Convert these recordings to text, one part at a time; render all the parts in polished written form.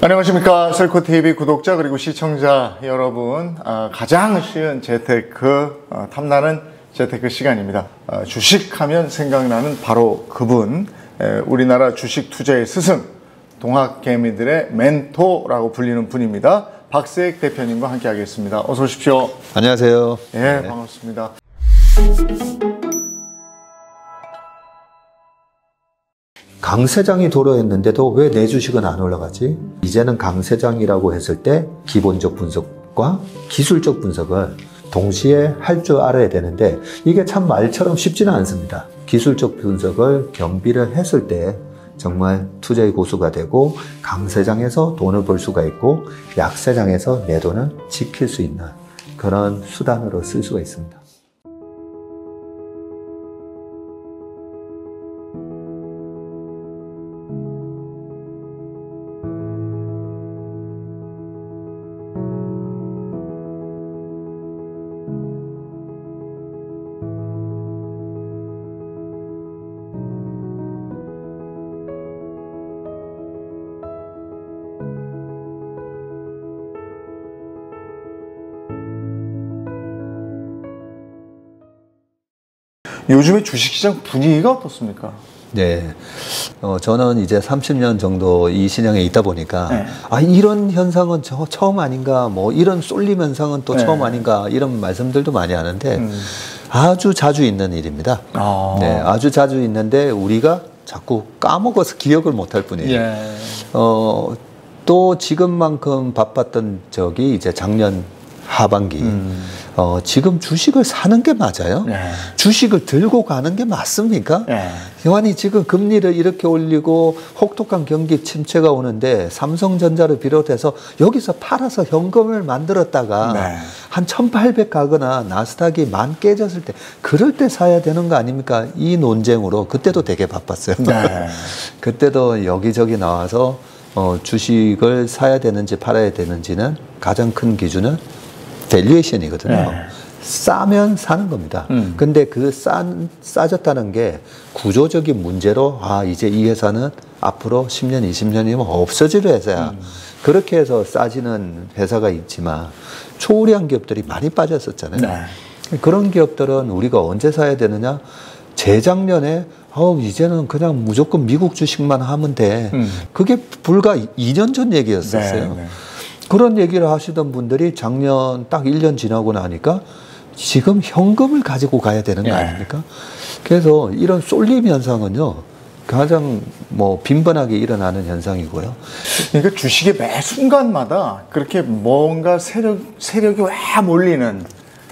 안녕하십니까. 셀코TV 구독자 그리고 시청자 여러분, 가장 쉬운 재테크, 탐나는 재테크 시간입니다. 주식하면 생각나는 바로 그분, 우리나라 주식 투자의 스승, 동학개미들의 멘토라고 불리는 분입니다. 박세익 대표님과 함께 하겠습니다. 어서 오십시오. 안녕하세요. 네, 반갑습니다. 강세장이 도래했는데도 왜 내 주식은 안 올라가지? 이제는 강세장이라고 했을 때 기본적 분석과 기술적 분석을 동시에 할 줄 알아야 되는데 이게 참 말처럼 쉽지는 않습니다. 기술적 분석을 겸비를 했을 때 정말 투자의 고수가 되고 강세장에서 돈을 벌 수가 있고 약세장에서 내 돈을 지킬 수 있는 그런 수단으로 쓸 수가 있습니다. 요즘에 주식시장 분위기가 어떻습니까? 네, 저는 이제 30년 정도 이 시장에 있다 보니까 네. 이런 현상은 처음 아닌가, 뭐 이런 쏠림 현상은 또 처음 아닌가 이런 말씀들도 많이 하는데 아주 자주 있는 일입니다. 네, 아주 자주 있는데 우리가 자꾸 까먹어서 기억을 못할 뿐이에요. 예. 또 지금만큼 바빴던 적이 이제 작년 하반기. 지금 주식을 사는 게 맞아요? 네. 주식을 들고 가는 게 맞습니까? 네. 아니 지금 금리를 이렇게 올리고 혹독한 경기 침체가 오는데 삼성전자를 비롯해서 여기서 팔아서 현금을 만들었다가 네. 한 1800 가거나 나스닥이 10,000 깨졌을 때 그럴 때 사야 되는 거 아닙니까? 이 논쟁으로 그때도 되게 바빴어요. 네. 그때도 여기저기 나와서 주식을 사야 되는지 팔아야 되는지는 가장 큰 기준은 밸류에이션이거든요. 네. 싸면 사는 겁니다. 근데 그 싸졌다는 게 구조적인 문제로 이제 이 회사는 앞으로 10년, 20년이면 없어질 회사야. 그렇게 해서 싸지는 회사가 있지만 초우량 기업들이 많이 빠졌었잖아요. 네. 그런 기업들은 우리가 언제 사야 되느냐? 재작년에 이제는 그냥 무조건 미국 주식만 하면 돼. 그게 불과 2년 전 얘기였었어요. 네. 그런 얘기를 하시던 분들이 작년 딱 1년 지나고 나니까 지금 현금을 가지고 가야 되는 거 아닙니까? 그래서 이런 쏠림 현상은요, 가장 빈번하게 일어나는 현상이고요. 그러니까 주식의 매 순간마다 그렇게 뭔가 세력이 와 몰리는,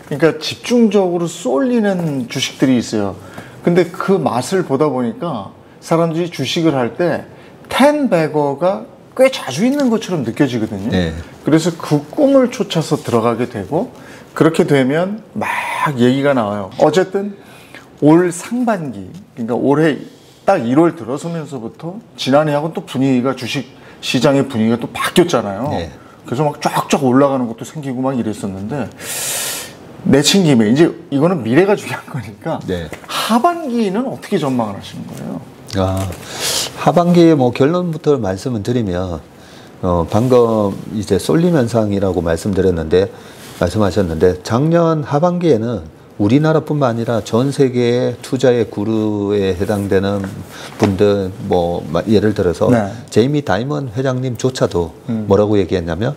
그러니까 집중적으로 쏠리는 주식들이 있어요. 근데 그 맛을 보다 보니까 사람들이 주식을 할 때 10배거가 꽤 자주 있는 것처럼 느껴지거든요. 네. 그래서 그 꿈을 쫓아서 들어가게 되고 그렇게 되면 막 얘기가 나와요. 어쨌든 올 상반기, 그러니까 올해 딱 1월 들어서면서부터 지난해하고 또 분위기가 주식 시장의 분위기가 또 바뀌었잖아요. 네. 그래서 막 쫙쫙 올라가는 것도 생기고 막 이랬었는데 내친 김에 이제 이거는 미래가 중요한 거니까 네. 하반기는 어떻게 전망을 하시는 거예요? 하반기에 결론부터 말씀을 드리면, 방금 이제 쏠림 현상이라고 말씀하셨는데, 작년 하반기에는 우리나라뿐만 아니라 전 세계의 투자의 구루에 해당되는 분들, 예를 들어서, 네. 제이미 다이먼 회장님조차도 뭐라고 얘기했냐면,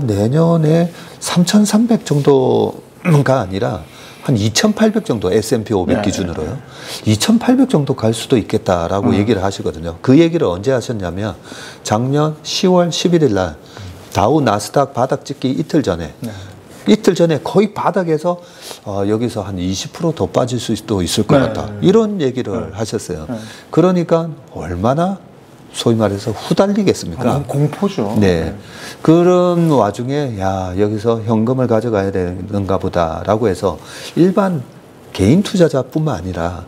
내년에 3,300 정도가 아니라, 한 2,800 정도 S&P 500 기준으로요. 2,800 정도 갈 수도 있겠다라고 얘기를 하시거든요. 그 얘기를 언제 하셨냐면 작년 10월 11일 날 다우 나스닥 바닥 찍기 이틀 전에 거의 바닥에서 여기서 한 20% 더 빠질 수도 있을 것 같다. 이런 얘기를 하셨어요. 그러니까 얼마나 소위 말해서 후달리겠습니까? 너무 공포죠. 네. 그런 와중에 여기서 현금을 가져가야 되는가 보다라고 해서 일반 개인 투자자뿐만 아니라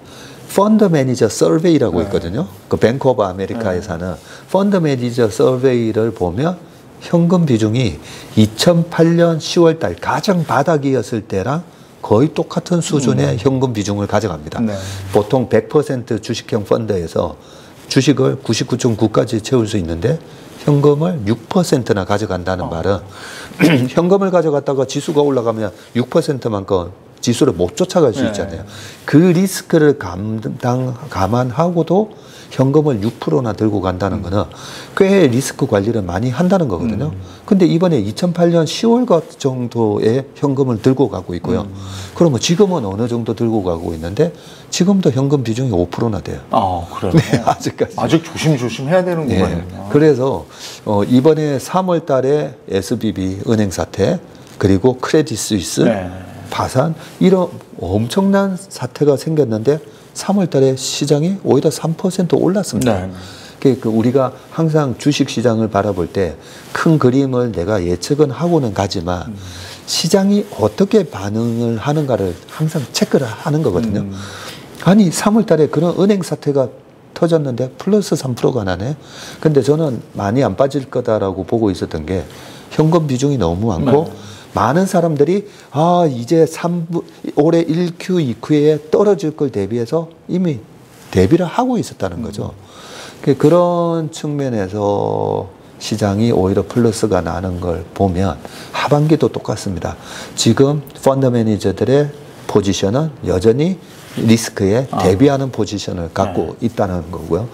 펀드 매니저 서베이라고 있거든요. 그 뱅크 오브 아메리카에 사는 펀드 매니저 서베이를 보면 현금 비중이 2008년 10월 달 가장 바닥이었을 때랑 거의 똑같은 수준의 현금 비중을 가져갑니다. 네. 보통 100% 주식형 펀드에서 주식을 99.9까지 채울 수 있는데 현금을 6%나 가져간다는 말은 현금을 가져갔다가 지수가 올라가면 6%만큼 지수를 못 쫓아갈 수 있잖아요. 그 리스크를 감안하고도 현금을 6%나 들고 간다는 거는 꽤 리스크 관리를 많이 한다는 거거든요. 근데 이번에 2008년 10월 정도의 현금을 들고 가고 있고요. 그러면 지금은 어느 정도 들고 가고 있는데 지금도 현금 비중이 5%나 돼요. 아, 그래요? 네, 아직까지. 아직 조심조심 해야 되는 네. 거예요. 그래서 이번에 3월 달에 SBB 은행 사태 그리고 크레딧 스위스 파산 이런 엄청난 사태가 생겼는데 3월 달에 시장이 오히려 3% 올랐습니다. 그러니까 우리가 항상 주식 시장을 바라볼 때 큰 그림을 내가 예측은 하고는 가지만 시장이 어떻게 반응을 하는가를 항상 체크를 하는 거거든요. 아니 3월 달에 그런 은행 사태가 터졌는데 플러스 3%가 나네. 근데 저는 많이 안 빠질 거다라고 보고 있었던 게 현금 비중이 너무 많고 많은 사람들이 이제 올해 1Q, 2Q에 떨어질 걸 대비해서 이미 대비를 하고 있었다는 거죠. 그런 측면에서 시장이 오히려 플러스가 나는 걸 보면 하반기도 똑같습니다. 지금 펀드 매니저들의 포지션은 여전히 리스크에 대비하는 포지션을 갖고 있다는 거고요.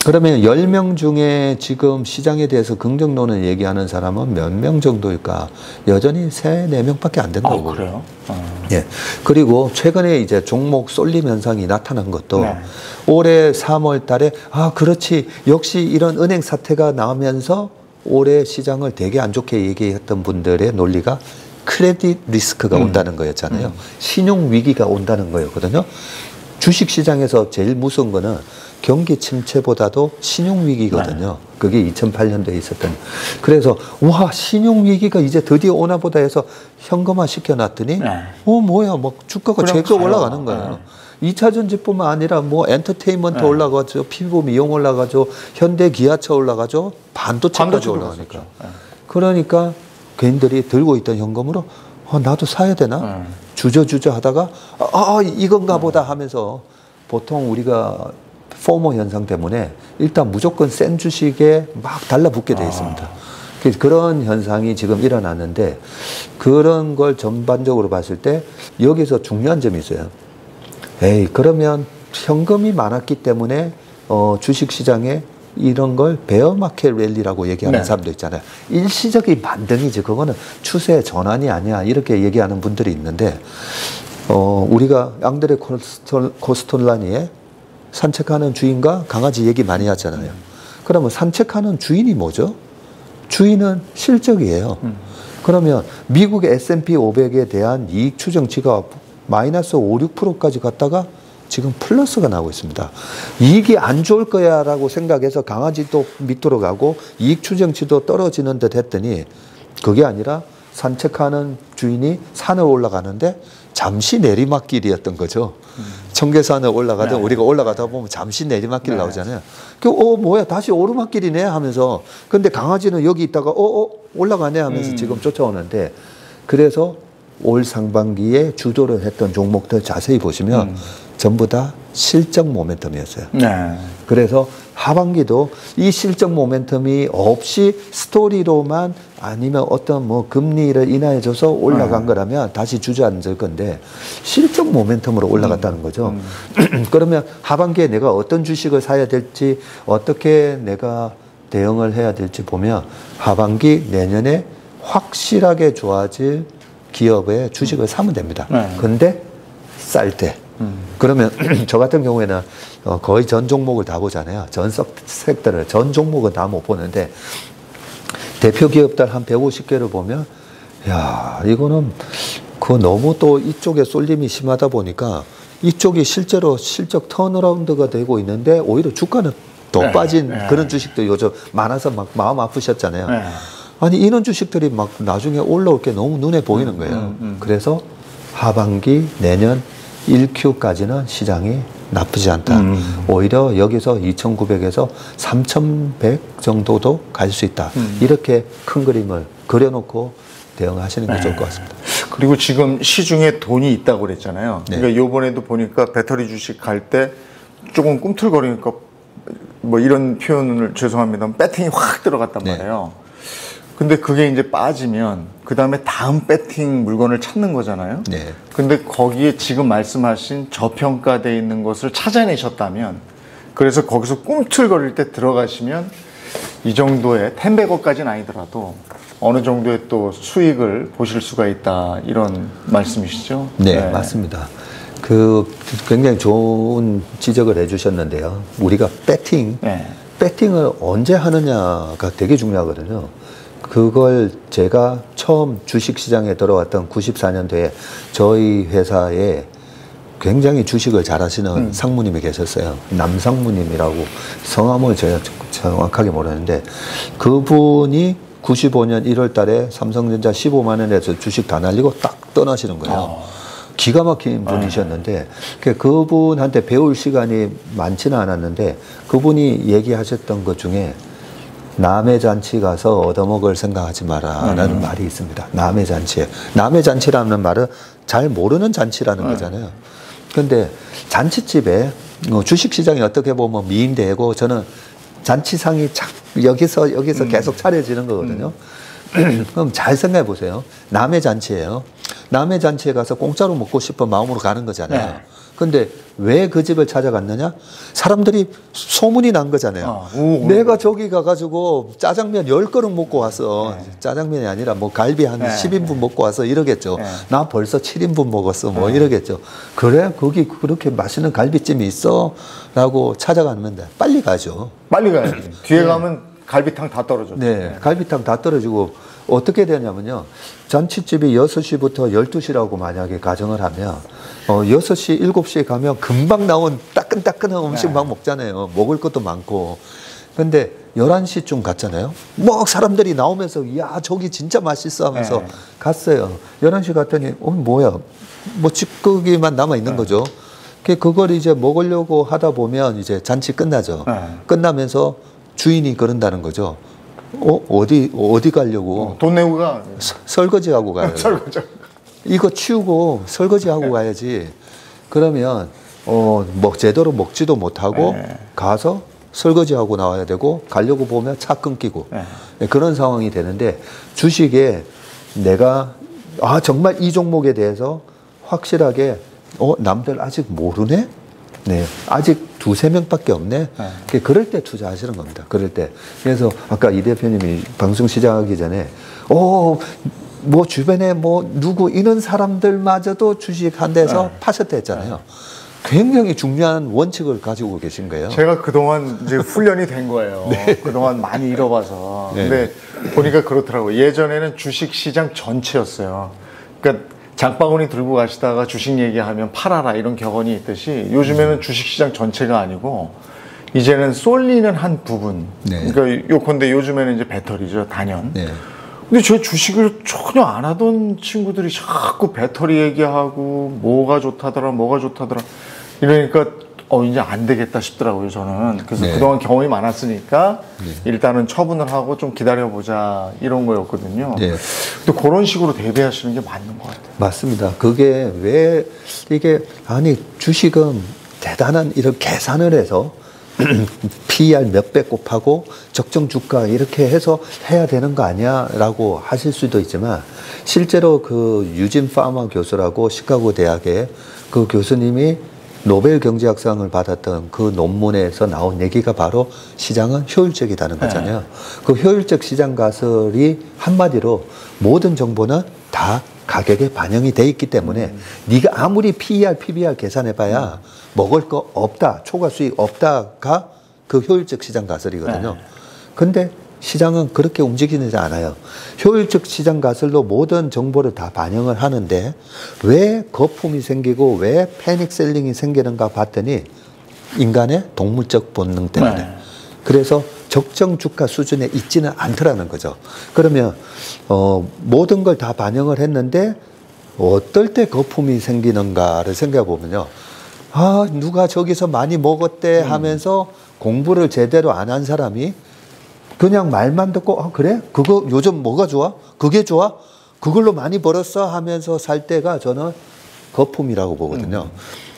그러면 10명 중에 지금 시장에 대해서 긍정론을 얘기하는 사람은 몇 명 정도일까? 여전히 3, 4명밖에 안 된다고. 그래요? 예. 그리고 최근에 이제 종목 쏠림 현상이 나타난 것도 올해 3월 달에 그렇지. 역시 이런 은행 사태가 나오면서 올해 시장을 되게 안 좋게 얘기했던 분들의 논리가 크레딧 리스크가 온다는 거였잖아요. 신용 위기가 온다는 거였거든요. 주식 시장에서 제일 무서운 거는 경기 침체보다도 신용 위기거든요. 그게 2008년도에 있었던. 그래서 신용 위기가 이제 드디어 오나 보다 해서 현금화 시켜놨더니 뭐야 주가가 계속 올라가는 거예요. 2차 전지뿐만 아니라 엔터테인먼트 올라가죠. 피부 미용 올라가죠. 현대 기아차 올라가죠. 반도체까지 올라가니까. 그러니까 개인들이 들고 있던 현금으로 나도 사야 되나? 주저주저 하다가 이건가 보다 하면서 보통 우리가 포모 현상 때문에 일단 무조건 센 주식에 막 달라붙게 돼 있습니다. 그런 현상이 지금 일어났는데 그런 걸 전반적으로 봤을 때 여기서 중요한 점이 있어요. 그러면 현금이 많았기 때문에 주식시장에 이런 걸 베어마켓 랠리라고 얘기하는 사람도 있잖아요. 일시적인 반등이지 그거는 추세 전환이 아니야 이렇게 얘기하는 분들이 있는데 우리가 앙드레 코스톨라니의 산책하는 주인과 강아지 얘기 많이 하잖아요. 그러면 산책하는 주인이 뭐죠? 주인은 실적이에요. 그러면 미국의 S&P 500에 대한 이익 추정치가 마이너스 5, 6%까지 갔다가 지금 플러스가 나오고 있습니다. 이익이 안 좋을 거야 라고 생각해서 강아지도 밑으로 가고 이익 추정치도 떨어지는 듯 했더니 그게 아니라 산책하는 주인이 산을 올라가는데 잠시 내리막길이었던 거죠. 청계산을 올라가든 우리가 올라가다 보면 잠시 내리막길 나오잖아요. 뭐야 다시 오르막길이네 하면서 근데 강아지는 여기 있다가 올라가네 하면서 지금 쫓아오는데 그래서 올 상반기에 주도를 했던 종목들 자세히 보시면 전부 다 실적 모멘텀이었어요. 그래서 하반기도 이 실적 모멘텀이 없이 스토리로만 아니면 어떤 금리를 인하해줘서 올라간 거라면 다시 주저앉을 건데 실적 모멘텀으로 올라갔다는 거죠. 그러면 하반기에 내가 어떤 주식을 사야 될지 어떻게 내가 대응을 해야 될지 보면 하반기 내년에 확실하게 좋아질 기업의 주식을 사면 됩니다. 근데 쌀 때. 그러면 저 같은 경우에는 거의 전 종목을 다 보잖아요. 전 섹터를 전 종목은 다 못 보는데 대표 기업들 한 150개를 보면 이거는 너무 또 이쪽에 쏠림이 심하다 보니까 이쪽이 실제로 실적 턴어라운드가 되고 있는데 오히려 주가는 더 빠진 그런 주식도 요즘 많아서 막 마음 아프셨잖아요. 아니 이런 주식들이 막 나중에 올라올 게 너무 눈에 보이는 거예요. 그래서 하반기 내년 1Q까지는 시장이 나쁘지 않다. 오히려 여기서 2,900에서 3,100 정도도 갈 수 있다. 이렇게 큰 그림을 그려놓고 대응하시는 게 좋을 것 같습니다. 그리고 지금 시중에 돈이 있다고 그랬잖아요. 그러니까 요번에도 보니까 배터리 주식 갈 때 조금 꿈틀거리니까 뭐 이런 표현을 죄송합니다. 배팅이 확 들어갔단 말이에요. 근데 그게 이제 빠지면 그 다음에 다음 배팅 물건을 찾는 거잖아요. 근데 거기에 지금 말씀하신 저평가되어 있는 것을 찾아내셨다면, 그래서 거기서 꿈틀거릴 때 들어가시면 이 정도의 10배거까지는 아니더라도 어느 정도의 또 수익을 보실 수가 있다, 이런 말씀이시죠? 네, 맞습니다. 그 굉장히 좋은 지적을 해주셨는데요. 우리가 배팅을 언제 하느냐가 되게 중요하거든요. 그걸 제가 처음 주식시장에 들어왔던 94년도에 저희 회사에 굉장히 주식을 잘하시는 상무님이 계셨어요. 남상무님이라고, 성함을 제가 정확하게 모르는데, 그분이 95년 1월 달에 삼성전자 15만 원에서 주식 다 날리고 딱 떠나시는 거예요. 기가 막힌 분이셨는데, 그분한테 배울 시간이 많지는 않았는데, 그분이 얘기하셨던 것 중에 남의 잔치 가서 얻어먹을 생각하지 마라 라는 말이 있습니다. 남의 잔치에. 남의 잔치라는 말은 잘 모르는 잔치라는 거잖아요. 근데 잔치집에 주식시장이 어떻게 보면 미인대고, 저는 잔치상이 여기서 계속 차려지는 거거든요. 그럼 잘 생각해 보세요. 남의 잔치예요. 남의 잔치에 가서 공짜로 먹고 싶은 마음으로 가는 거잖아요. 근데 왜 그 집을 찾아갔느냐? 사람들이 소문이 난 거잖아요. 내가 저기 가가지고 짜장면 10그릇 먹고 왔어. 짜장면이 아니라 뭐 갈비 한 10인분 먹고 와서 이러겠죠. 나 벌써 7인분 먹었어. 뭐 이러겠죠. 그래? 거기 그렇게 맛있는 갈비찜이 있어? 라고 찾아가면 돼. 빨리 가죠. 빨리 가야지. 뒤에 가면 갈비탕 다 떨어져. 갈비탕 다 떨어지고, 어떻게 되냐면요. 잔치집이 6시부터 12시라고 만약에 가정을 하면, 6시, 7시에 가면 금방 나온 따끈따끈한 음식 막 먹잖아요. 먹을 것도 많고. 근데 11시쯤 갔잖아요. 뭐 사람들이 나오면서, 야, 저기 진짜 맛있어 하면서 갔어요. 11시 갔더니, 뭐야. 뭐 찌꺼기만 남아있는 거죠. 그걸 이제 먹으려고 하다 보면 이제 잔치 끝나죠. 끝나면서 주인이 그런다는 거죠. 어디 가려고? 돈 내고 가. 설거지하고 가요. 설거지. 이거 치우고 설거지하고 가야지. 그러면 뭐 제대로 먹지도 못하고 가서 설거지하고 나와야 되고, 가려고 보면 차 끊기고 그런 상황이 되는데, 주식에 내가 정말 이 종목에 대해서 확실하게 남들 아직 모르네? 아직 2-3명밖에 없네. 그럴 때 투자하시는 겁니다. 그럴 때. 그래서 아까 이 대표님이 방송 시작하기 전에 뭐 주변에 뭐 누구 이런 사람들마저도 주식 한 데서 파셨다 했잖아요. 굉장히 중요한 원칙을 가지고 계신 거예요. 제가 그동안 이제 훈련이 된 거예요. 그동안 많이 잃어봐서. 근데 보니까 그렇더라고요. 예전에는 주식시장 전체였어요. 그러니까 장바구니 들고 가시다가 주식 얘기하면 팔아라, 이런 격언이 있듯이, 요즘에는 주식시장 전체가 아니고 이제는 쏠리는 한 부분. 그러니까 요컨대 요즘에는 이제 배터리죠, 단연. 근데 저 주식을 전혀 안 하던 친구들이 자꾸 배터리 얘기하고 뭐가 좋다더라 이러니까 이제 안 되겠다 싶더라고요, 저는. 그래서 그동안 경험이 많았으니까 일단은 처분을 하고 좀 기다려보자, 이런 거였거든요. 또 그런 식으로 대비하시는 게 맞는 것 같아요. 맞습니다. 그게 왜 주식은 대단한 이런 계산을 해서 PER 몇 배 곱하고 적정 주가 이렇게 해서 해야 되는 거 아니야? 라고 하실 수도 있지만, 실제로 그 유진 파마 교수라고 시카고 대학의 그 교수님이 노벨 경제학상을 받았던 그 논문에서 나온 얘기가 바로 시장은 효율적이다는 거잖아요. 그 효율적 시장 가설이 한마디로 모든 정보는 다 가격에 반영이 돼 있기 때문에 네가 아무리 PER, PBR 계산해봐야 먹을 거 없다, 초과 수익 없다가 그 효율적 시장 가설이거든요. 근데 시장은 그렇게 움직이지 않아요. 효율적 시장 가설로 모든 정보를 다 반영을 하는데, 왜 거품이 생기고 왜 패닉 셀링이 생기는가 봤더니 인간의 동물적 본능 때문에. 그래서 적정 주가 수준에 있지는 않더라는 거죠. 그러면 모든 걸 다 반영을 했는데 어떨 때 거품이 생기는가를 생각해 보면요. 누가 저기서 많이 먹었대 하면서 공부를 제대로 안 한 사람이 그냥 말만 듣고 그래? 그거 요즘 뭐가 좋아? 그게 좋아? 그걸로 많이 벌었어? 하면서 살 때가 저는 거품이라고 보거든요.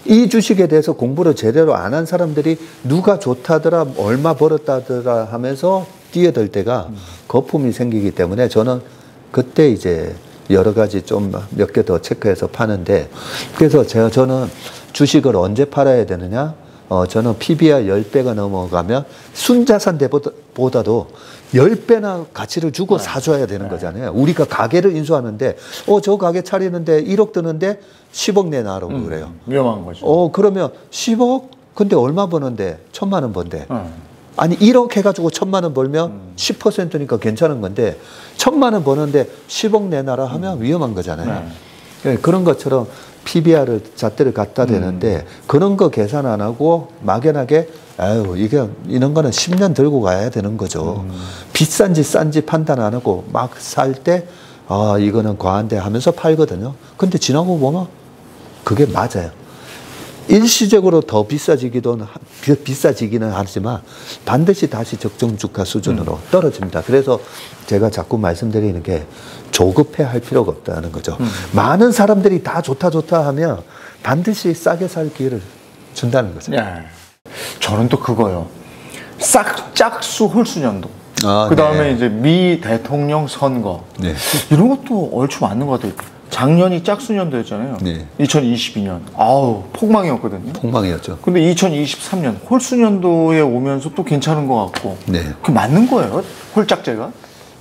이 주식에 대해서 공부를 제대로 안 한 사람들이 누가 좋다더라, 얼마 벌었다더라 하면서 뛰어들 때가 거품이 생기기 때문에 저는 그때 이제 여러 가지 좀 몇 개 더 체크해서 파는데, 그래서 저는 주식을 언제 팔아야 되느냐? 저는 PBR 10배가 넘어가면 순자산보다도 10배나 가치를 주고 사줘야 되는 거잖아요. 우리가 가게를 인수하는데, 저 가게 차리는데 1억 드는데 10억 내놔라고 그래요. 위험한 거죠. 그러면 10억? 근데 얼마 버는데? 1,000만 원 번대. 아니, 1억 해가지고 1,000만 원 벌면 10%니까 괜찮은 건데, 1,000만 원 버는데 10억 내놔라 하면 위험한 거잖아요. 그런 것처럼 PBR을 잣대를 갖다 대는데, 그런 거 계산 안 하고 막연하게 이런 거는 10년 들고 가야 되는 거죠. 비싼지 싼지 판단 안 하고 막 살 때 이거는 과한데 하면서 팔거든요. 근데 지나고 보면 그게 맞아요. 일시적으로 더 비싸지기는 하지만 반드시 다시 적정 주가 수준으로 떨어집니다. 그래서 제가 자꾸 말씀드리는 게 조급해 할 필요가 없다는 거죠. 많은 사람들이 다 좋다 하면 반드시 싸게 살 기회를 준다는 거죠. 저는 또 그거요. 짝수 홀수년도. 그 다음에 이제 미 대통령 선거. 이런 것도 얼추 맞는 것 같아요. 작년이 짝수년도였잖아요. 2022년. 폭망이었거든요. 폭망이었죠. 근데 2023년 홀수년도에 오면서 또 괜찮은 것 같고. 그게 맞는 거예요? 홀짝제가?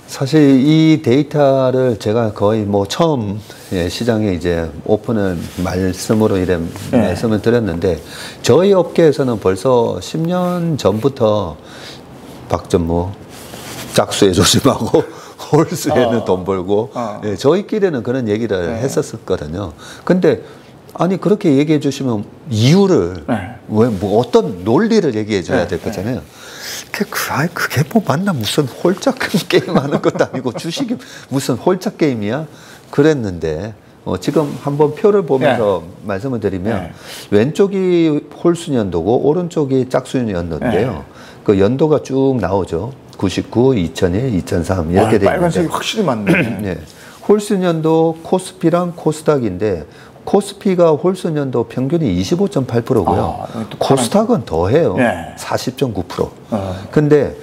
사실 이 데이터를 제가 거의 뭐 처음 시장에 이제 오픈을 말씀으로 말씀을 드렸는데, 저희 업계에서는 벌써 10년 전부터 박전무 짝수에 조심하고 홀수에는 돈 벌고, 저희끼리는 그런 얘기를 했었거든요. 근데 아니 그렇게 얘기해 주시면 이유를 왜 뭐 어떤 논리를 얘기해 줘야 될 거잖아요. 그게 뭐 맞나, 무슨 홀짝 게임 하는 것도 아니고 주식이 무슨 홀짝 게임이야 그랬는데, 지금 한번 표를 보면서 말씀을 드리면 왼쪽이 홀수년도고 오른쪽이 짝수년도인데요. 그 연도가 쭉 나오죠. 99, 2001, 2003 이렇게 되어 있는데 빨간색이 확실히 맞네. 홀수년도 코스피랑 코스닥인데, 코스피가 홀수년도 평균이 25.8%고요. 코스닥은 더해요. 40.9%. 근데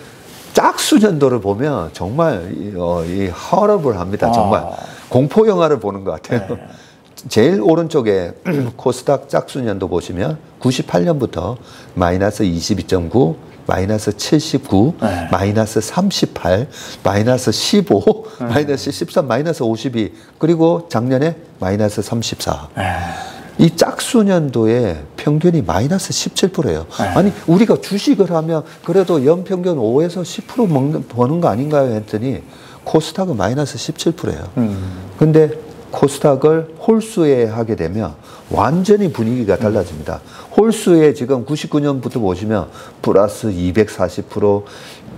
짝수년도를 보면 정말 이 허러블합니다. 정말 공포 영화를 보는 것 같아요. 제일 오른쪽에 코스닥 짝수년도 보시면 98년부터 마이너스 22.9, 마이너스 79, 마이너스 38, 마이너스 15, 마이너스 13, 마이너스 52, 그리고 작년에 마이너스 34. 이 짝수년도의 평균이 마이너스 17%예요. 아니, 우리가 주식을 하면 그래도 연평균 5에서 10% 버는 거 아닌가요? 했더니 코스닥은 마이너스 17%예요. 근데 코스닥을 홀수에 하게 되면 완전히 분위기가 달라집니다. 홀수에 지금 99년부터 보시면 플러스 240%,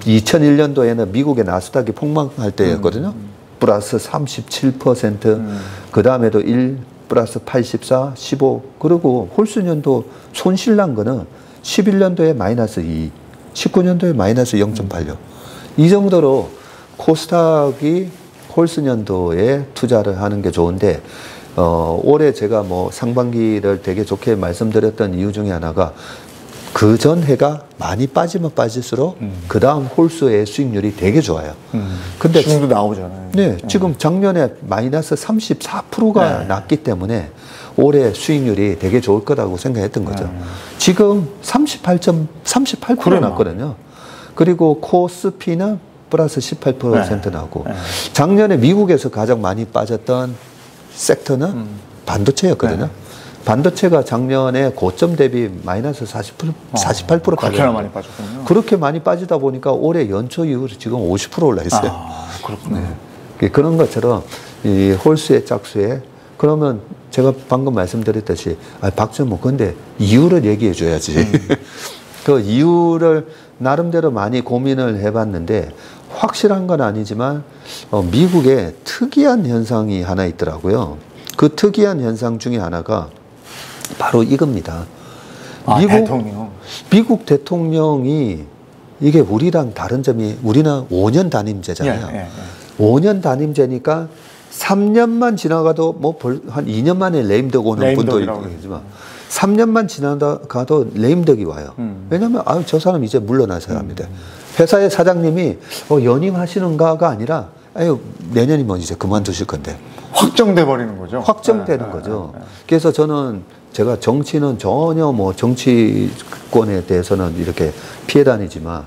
2001년도에는 미국의 나스닥이 폭망할 때였거든요. 플러스 37%, 그 다음에도 1, 플러스 84, 15, 그리고 홀수년도 손실난 거는 11년도에 마이너스 2, 19년도에 마이너스 0.86. 이 정도로 코스닥이 홀수년도에 투자를 하는 게 좋은데, 올해 제가 뭐 상반기를 되게 좋게 말씀드렸던 이유 중에 하나가 그 전 해가 많이 빠지면 빠질수록 그 다음 홀수의 수익률이 되게 좋아요. 근데 지금도 나오잖아요. 지금 작년에 마이너스 34%가 났기 때문에 올해 수익률이 되게 좋을 거라고 생각했던 거죠. 지금 38% 났거든요. 그리고 코스피는 플러스 18% 나고, 작년에 미국에서 가장 많이 빠졌던 섹터는 반도체였거든요. 반도체가 작년에 고점 대비 마이너스 48% 그렇게나 많이 빠졌군요. 그렇게 많이 빠지다 보니까 올해 연초 이후로 지금 50% 올라 있어요. 그렇군요. 그런 것처럼 이 홀수의 짝수에, 그러면 제가 방금 말씀드렸듯이 박전무 근데 이유를 얘기해 줘야지. 그 이유를 나름대로 많이 고민을 해봤는데 확실한 건 아니지만 미국에 특이한 현상이 하나 있더라고요. 그 특이한 현상 중에 하나가 바로 이겁니다. 미국 대통령이 이게 우리랑 다른 점이, 우리는 5년 단임제잖아요. 5년 단임제니까 3년만 지나가도 뭐 한 2년 만에 레임덕 오는 분도 있지만 3년만 지나가도 레임덕이 와요. 왜냐하면 저 사람 이제 물러나셔야 합니다. 회사의 사장님이 연임하시는가가 아니라 내년이면 이제 그만두실 건데 확정돼 버리는 거죠. 확정되는 거죠. 그래서 제가 정치는 전혀 뭐 정치권에 대해서는 이렇게 피해 다니지만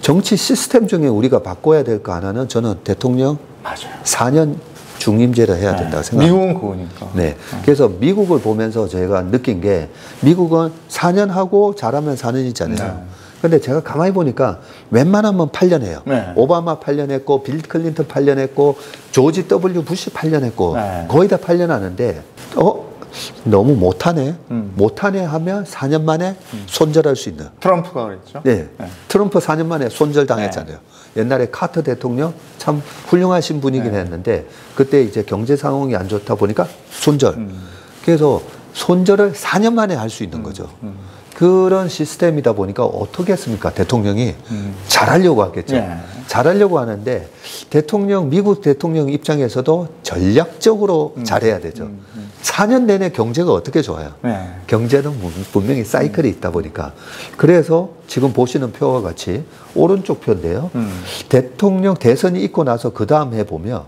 정치 시스템 중에 우리가 바꿔야 될 거 하나는 저는 대통령 맞아요. 4년 중임제를 해야 된다고 생각합니다. 미국은 그거니까. 네. 그래서 미국을 보면서 제가 느낀 게 미국은 4년 하고 잘하면 4년이잖아요. 근데 제가 가만히 보니까 웬만하면 8년 해요. 오바마 8년 했고, 빌 클린턴 8년 했고, 조지 W 부시 8년 했고, 거의 다 8년 하는데, 너무 못하네. 못하네 하면 4년 만에 손절할 수 있는. 트럼프가 그랬죠. 네. 트럼프 4년 만에 손절 당했잖아요. 옛날에 카터 대통령 참 훌륭하신 분이긴 했는데, 그때 이제 경제 상황이 안 좋다 보니까 손절. 그래서 손절을 4년 만에 할 수 있는 거죠. 그런 시스템이다 보니까 어떻게 했습니까? 대통령이 잘하려고 하겠죠. 잘하려고 하는데 미국 대통령 입장에서도 전략적으로 잘해야 되죠. 4년 내내 경제가 어떻게 좋아요? 경제는 분명히 사이클이 있다 보니까. 그래서 지금 보시는 표와 같이 오른쪽 표인데요. 대통령 대선이 있고 나서 그 다음 해보면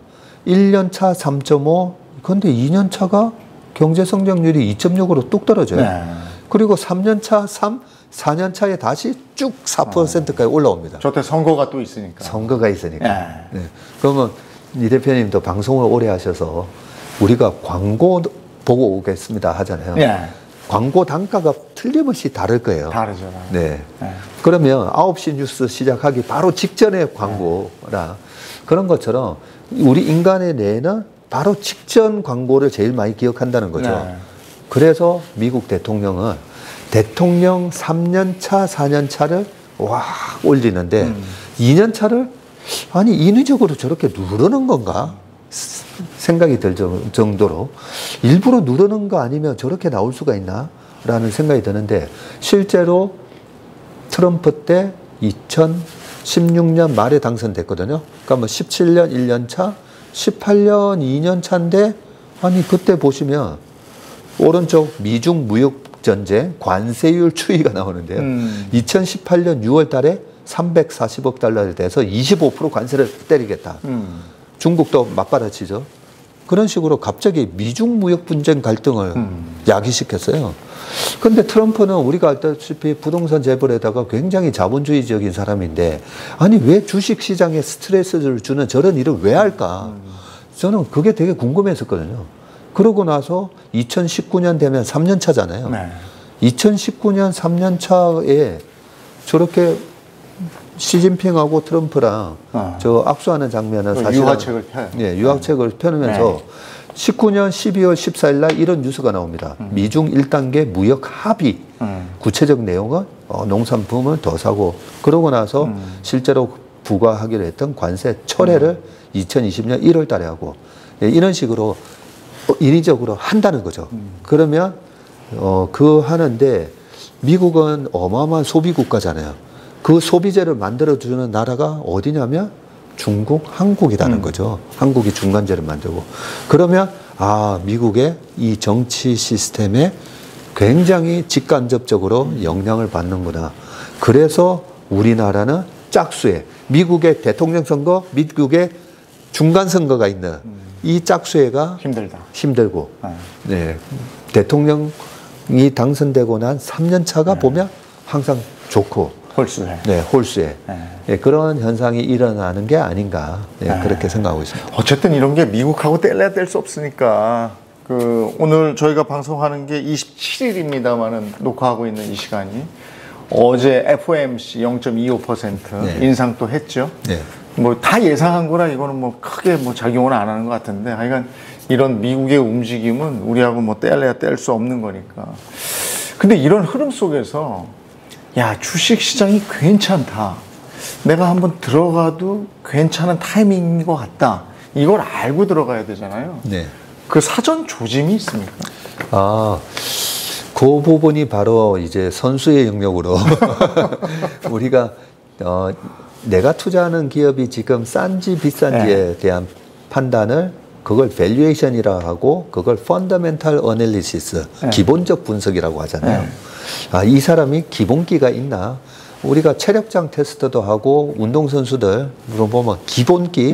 1년차 3.5, 근데 2년차가 경제 성장률이 2.6으로 뚝 떨어져요. 그리고 3년차 3, 4년차에 다시 쭉 4%까지 올라옵니다. 저때 선거가 또 있으니까. 선거가 있으니까. 네. 그러면 이 대표님도 방송을 오래 하셔서 우리가 광고 보고 오겠습니다 하잖아요. 광고 단가가 틀림없이 다를 거예요. 다르죠. 네. 그러면 9시 뉴스 시작하기 바로 직전에 광고라 그런 것처럼 우리 인간의 뇌는 바로 직전 광고를 제일 많이 기억한다는 거죠. 그래서 미국 대통령은 대통령 3년차, 4년차를 와 올리는데 2년차를 아니 인위적으로 저렇게 누르는 건가 생각이 들 정도로 일부러 누르는 거 아니면 저렇게 나올 수가 있나 라는 생각이 드는데 실제로 트럼프 때 2016년 말에 당선됐거든요. 그러니까 뭐 17년 1년차, 18년 2년차인데 아니 그때 보시면 오른쪽 미중 무역 전쟁 관세율 추이가 나오는데요. 2018년 6월 달에 340억 달러에 대해서 25% 관세를 때리겠다. 중국도 맞받아치죠. 그런 식으로 갑자기 미중 무역 분쟁 갈등을 야기시켰어요. 그런데 트럼프는 우리가 알다시피 부동산 재벌에다가 굉장히 자본주의적인 사람인데 아니 왜 주식시장에 스트레스를 주는 저런 일을 왜 할까? 저는 그게 되게 궁금했었거든요. 그러고 나서 2019년 되면 3년 차잖아요. 2019년 3년 차에 저렇게 시진핑하고 트럼프랑 저 악수하는 장면은 사실 유화책을 펴요. 유화책을 펴면서 19년 12월 14일 날 이런 뉴스가 나옵니다. 미중 1단계 무역 합의. 구체적 내용은 농산품을 더 사고 그러고 나서 실제로 부과하기로 했던 관세 철회를 2020년 1월 달에 하고 이런 식으로 인위적으로 한다는 거죠. 그러면 그 하는데 미국은 어마어마한 소비 국가잖아요. 그 소비재를 만들어주는 나라가 어디냐면 중국, 한국이라는 거죠. 한국이 중간재를 만들고. 그러면 미국의 이 정치 시스템에 굉장히 직간접적으로 영향을 받는구나. 그래서 우리나라는 짝수에 미국의 대통령 선거, 미국의 중간 선거가 있는 이 짝수회가 힘들고 대통령이 당선되고 난 3년 차가 보면 항상 좋고 홀수해. 홀수해. 그런 현상이 일어나는 게 아닌가 그렇게 생각하고 있습니다. 어쨌든 이런 게 미국하고 뗄래야 뗄 수 없으니까 오늘 저희가 방송하는 게 27일입니다만은 녹화하고 있는 이 시간이 어제 FOMC 0.25% 인상 또 했죠. 뭐 다 예상한 거라 이거는 뭐 크게 뭐 작용을 안 하는 것 같은데 하여간 이런 미국의 움직임은 우리하고 뭐 뗄래야 뗄 수 없는 거니까. 근데 이런 흐름 속에서 야 주식 시장이 괜찮다. 내가 한번 들어가도 괜찮은 타이밍인 것 같다. 이걸 알고 들어가야 되잖아요. 그 사전 조짐이 있습니까? 그 부분이 바로 이제 선수의 영역으로 우리가 내가 투자하는 기업이 지금 싼지 비싼지에 대한 판단을 그걸 밸류에이션이라 하고 그걸 펀더멘탈 어널리시스, 기본적 분석이라고 하잖아요. 아, 이 사람이 기본기가 있나? 우리가 체력장 테스트도 하고 운동선수들 물어보면 기본기,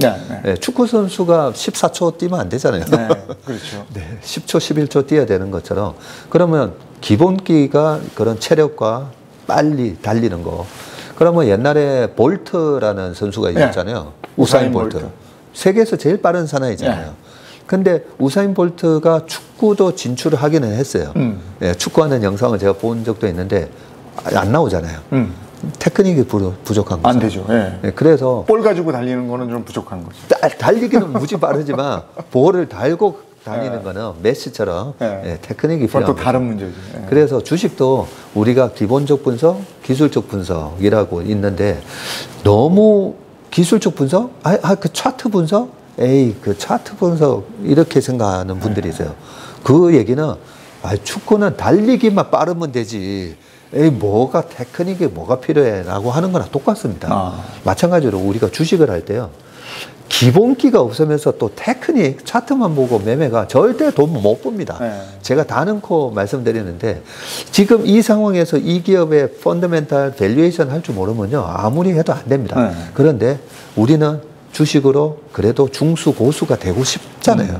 축구 선수가 14초 뛰면 안 되잖아요. 그렇죠. 10초, 11초 뛰어야 되는 것처럼 그러면 기본기가 그런 체력과 빨리 달리는 거. 그러면 옛날에 볼트라는 선수가 있었잖아요. 우사인 볼트. 세계에서 제일 빠른 사나이잖아요. 근데 우사인 볼트가 축구도 진출을 하기는 했어요. 축구하는 영상을 제가 본 적도 있는데 안 나오잖아요. 테크닉이 부족한 거죠. 안 되죠. 그래서 볼 가지고 달리는 거는 좀 부족한 거죠. 달리기는 무지 빠르지만 볼을 달고 다니는 거는 메시처럼 테크닉이 필요한 또 거죠. 다른 문제죠. 그래서 주식도 우리가 기본적 분석, 기술적 분석이라고 있는데 너무 기술적 분석? 그 차트 분석? 그 차트 분석 이렇게 생각하는 분들이 있어요. 그 얘기는 축구는 달리기만 빠르면 되지. 뭐가 테크닉이 뭐가 필요해 라고 하는 거랑 똑같습니다. 마찬가지로 우리가 주식을 할 때요. 기본기가 없으면서 또 테크닉, 차트만 보고 매매가 절대 돈 못 봅니다. 제가 다 넣고 말씀드리는데 지금 이 상황에서 이 기업의 펀더멘탈 밸류에이션 할 줄 모르면요. 아무리 해도 안 됩니다. 그런데 우리는 주식으로 그래도 중수, 고수가 되고 싶잖아요.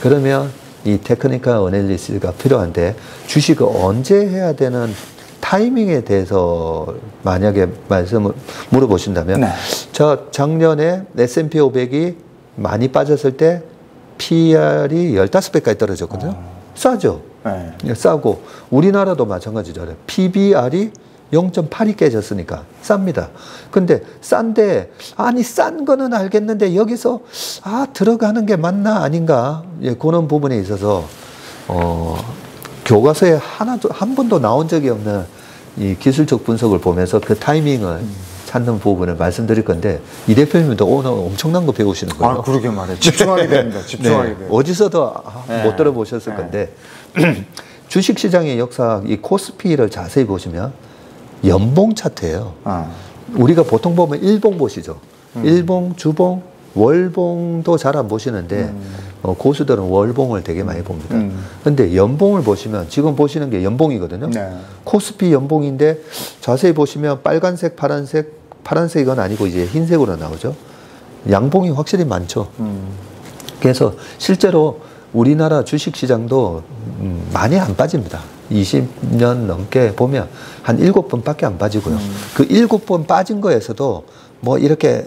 그러면 이 테크니컬 어널리시스가 필요한데 주식을 언제 해야 되는 타이밍에 대해서 만약에 말씀을 물어보신다면 저 작년에 S&P 500이 많이 빠졌을 때 PER이 15배까지 떨어졌거든요. 싸죠. 싸고 우리나라도 마찬가지잖아요. PBR이 0.8이 깨졌으니까 쌉니다. 근데 싼데 아니 싼 거는 알겠는데 여기서 들어가는 게 맞나 아닌가 그런 부분에 있어서 교과서에 한 번도 나온 적이 없는 이 기술적 분석을 보면서 그 타이밍을 찾는 부분을 말씀드릴 건데 이 대표님도 오늘 엄청난 거 배우시는 거예요. 그러게 말해요. 집중하게 됩니다. 집중하게 돼요. 어디서도 못 들어보셨을 건데 주식시장의 역사 이 코스피를 자세히 보시면 연봉 차트예요. 우리가 보통 보면 일봉 보시죠. 일봉, 주봉, 월봉도 잘 안 보시는데 고수들은 월봉을 되게 많이 봅니다. 근데 연봉을 보시면 지금 보시는 게 연봉이거든요. 코스피 연봉인데 자세히 보시면 빨간색, 파란색은 아니고 이제 흰색으로 나오죠. 양봉이 확실히 많죠. 그래서 실제로 우리나라 주식시장도 많이 안 빠집니다. 20년 넘게 보면 한 7번밖에 안 빠지고요. 그 7번 빠진 거에서도 뭐 이렇게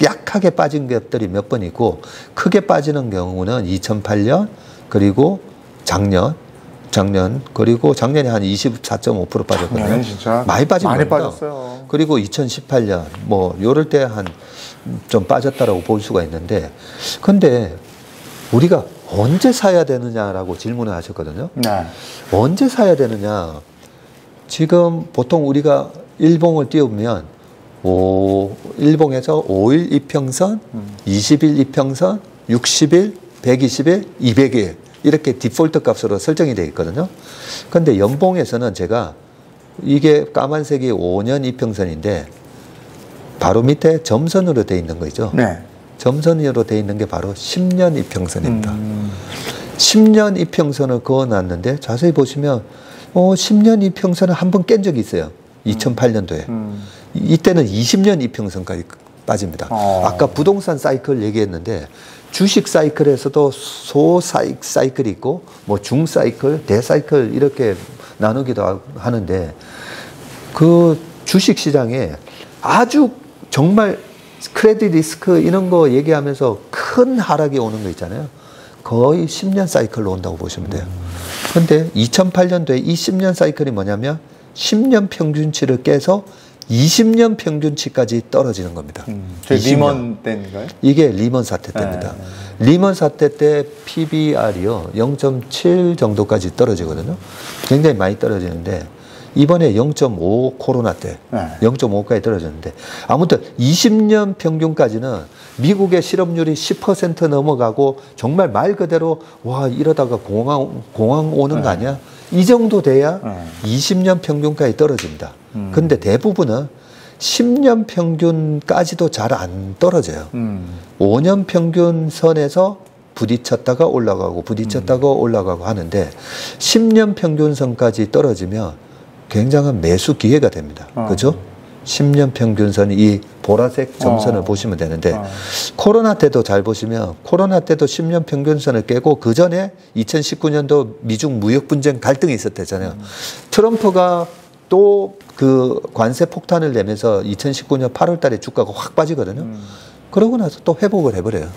약하게 빠진 것들이 몇 번 있고 크게 빠지는 경우는 2008년 그리고 작년 그리고 작년에 한 24.5% 빠졌거든요. 진짜 많이 빠진 많이 겁니다. 빠졌어요. 그리고 2018년 뭐 요럴 때 한 좀 빠졌다라고 볼 수가 있는데 근데 우리가 언제 사야 되느냐라고 질문을 하셨거든요. 언제 사야 되느냐? 지금 보통 우리가 일봉을 띄우면 일봉에서 5일 이평선, 20일 이평선, 60일, 120일, 200일 이렇게 디폴트 값으로 설정이 되어 있거든요. 근데 연봉에서는 제가 이게 까만색이 5년 이평선인데 바로 밑에 점선으로 되어 있는 거죠. 점선으로 되어 있는 게 바로 10년 이평선입니다. 10년 이평선을 그어놨는데 자세히 보시면 10년 이평선을 한 번 깬 적이 있어요. 2008년도에. 이때는 20년 이평선까지 빠집니다. 아까 부동산 사이클 얘기했는데 주식 사이클에서도 소 사이클이 있고 뭐 중 사이클, 대 사이클 이렇게 나누기도 하는데 그 주식 시장에 아주 정말 크레딧 리스크 이런 거 얘기하면서 큰 하락이 오는 거 있잖아요. 거의 10년 사이클로 온다고 보시면 돼요. 근데 2008년도에 이 10년 사이클이 뭐냐면 10년 평균치를 깨서 20년 평균치까지 떨어지는 겁니다. 리먼 때인가요? 이게 리먼 사태 때입니다. 리먼 사태 때 PBR이요 0.7 정도까지 떨어지거든요. 굉장히 많이 떨어지는데 이번에 0.5 코로나 때 0.5까지 떨어졌는데 아무튼 20년 평균까지는 미국의 실업률이 10% 넘어가고 정말 말 그대로 와 이러다가 공황 오는 거 아니야? 이 정도 돼야 20년 평균까지 떨어집니다. 근데 대부분은 10년 평균까지도 잘 안 떨어져요. 5년 평균 선에서 부딪혔다가 올라가고 부딪혔다가 올라가고 하는데 10년 평균선까지 떨어지면 굉장한 매수 기회가 됩니다. 그죠? 10년 평균선 이 보라색 점선을 보시면 되는데 코로나 때도 잘 보시면 코로나 때도 10년 평균선을 깨고 그 전에 2019년도 미중 무역 분쟁 갈등이 있었대잖아요. 트럼프가 또 그 관세 폭탄을 내면서 2019년 8월 달에 주가가 확 빠지거든요. 그러고 나서 또 회복을 해버려요.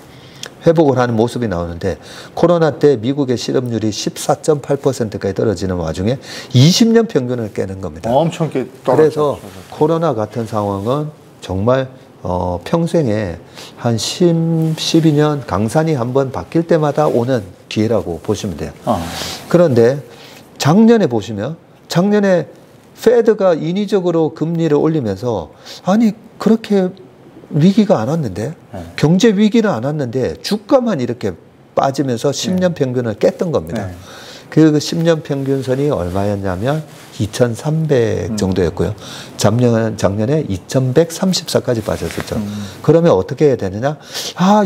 회복을 하는 모습이 나오는데 코로나 때 미국의 실업률이 14.8%까지 떨어지는 와중에 20년 평균을 깨는 겁니다. 엄청 떨어졌죠. 그래서 코로나 같은 상황은 정말 평생에 한 12년 강산이 한번 바뀔 때마다 오는 기회라고 보시면 돼요. 그런데 작년에 보시면 작년에 페드가 인위적으로 금리를 올리면서 아니 그렇게 위기가 안 왔는데 경제 위기는 안 왔는데 주가만 이렇게 빠지면서 10년 평균을 깼던 겁니다. 그 10년 평균선이 얼마였냐면 2,300 정도였고요. 작년에 2,134까지 빠졌었죠. 그러면 어떻게 해야 되느냐?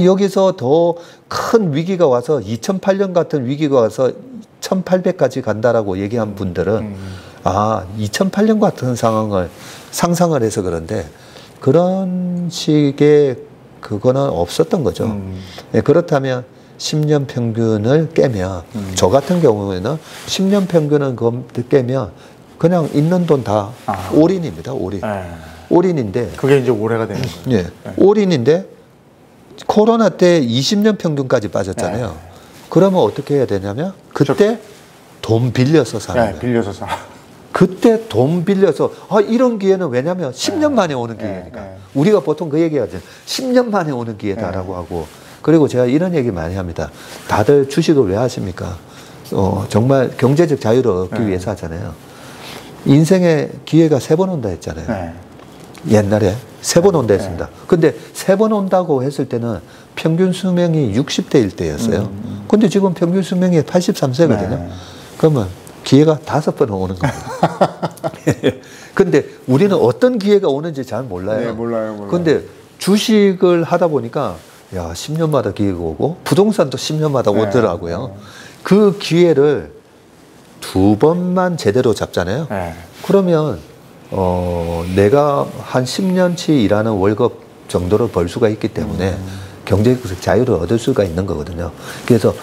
여기서 더 큰 위기가 와서 2008년 같은 위기가 와서 1,800까지 간다라고 얘기한 분들은 2008년 같은 상황을 상상을 해서 그런데 그런 식의 그거는 없었던 거죠. 그렇다면 10년 평균을 깨면 저 같은 경우에는 10년 평균을 깨면 그냥 있는 돈 다 올인입니다. 올인. 올인인데 그게 이제 올해가 되는 거예요. 예. 올인인데 코로나 때 20년 평균까지 빠졌잖아요. 그러면 어떻게 해야 되냐면 그때 돈 빌려서 사는 거예요. 빌려서 사. 그때 돈 빌려서 이런 기회는 왜냐면 10년 만에 오는 기회니까. 우리가 보통 그 얘기하죠. 10년 만에 오는 기회다라고 하고. 그리고 제가 이런 얘기 많이 합니다. 다들 주식을 왜 하십니까? 정말 경제적 자유를 얻기 위해서 하잖아요. 인생에 기회가 3번 온다 했잖아요. 옛날에 3번 온다 했습니다. 근데 3번 온다고 했을 때는 평균 수명이 60대일 때였어요. 근데 지금 평균 수명이 83세거든요. 그러면 기회가 5번 오는 겁니다. 근데 우리는 어떤 기회가 오는지 잘 몰라요. 몰라요. 근데 주식을 하다 보니까 10년마다 기회가 오고 부동산도 10년마다 오더라고요. 그 기회를 2번만 제대로 잡잖아요. 그러면 내가 한 10년치 일하는 월급 정도를 벌 수가 있기 때문에 경제적 자유를 얻을 수가 있는 거거든요. 그래서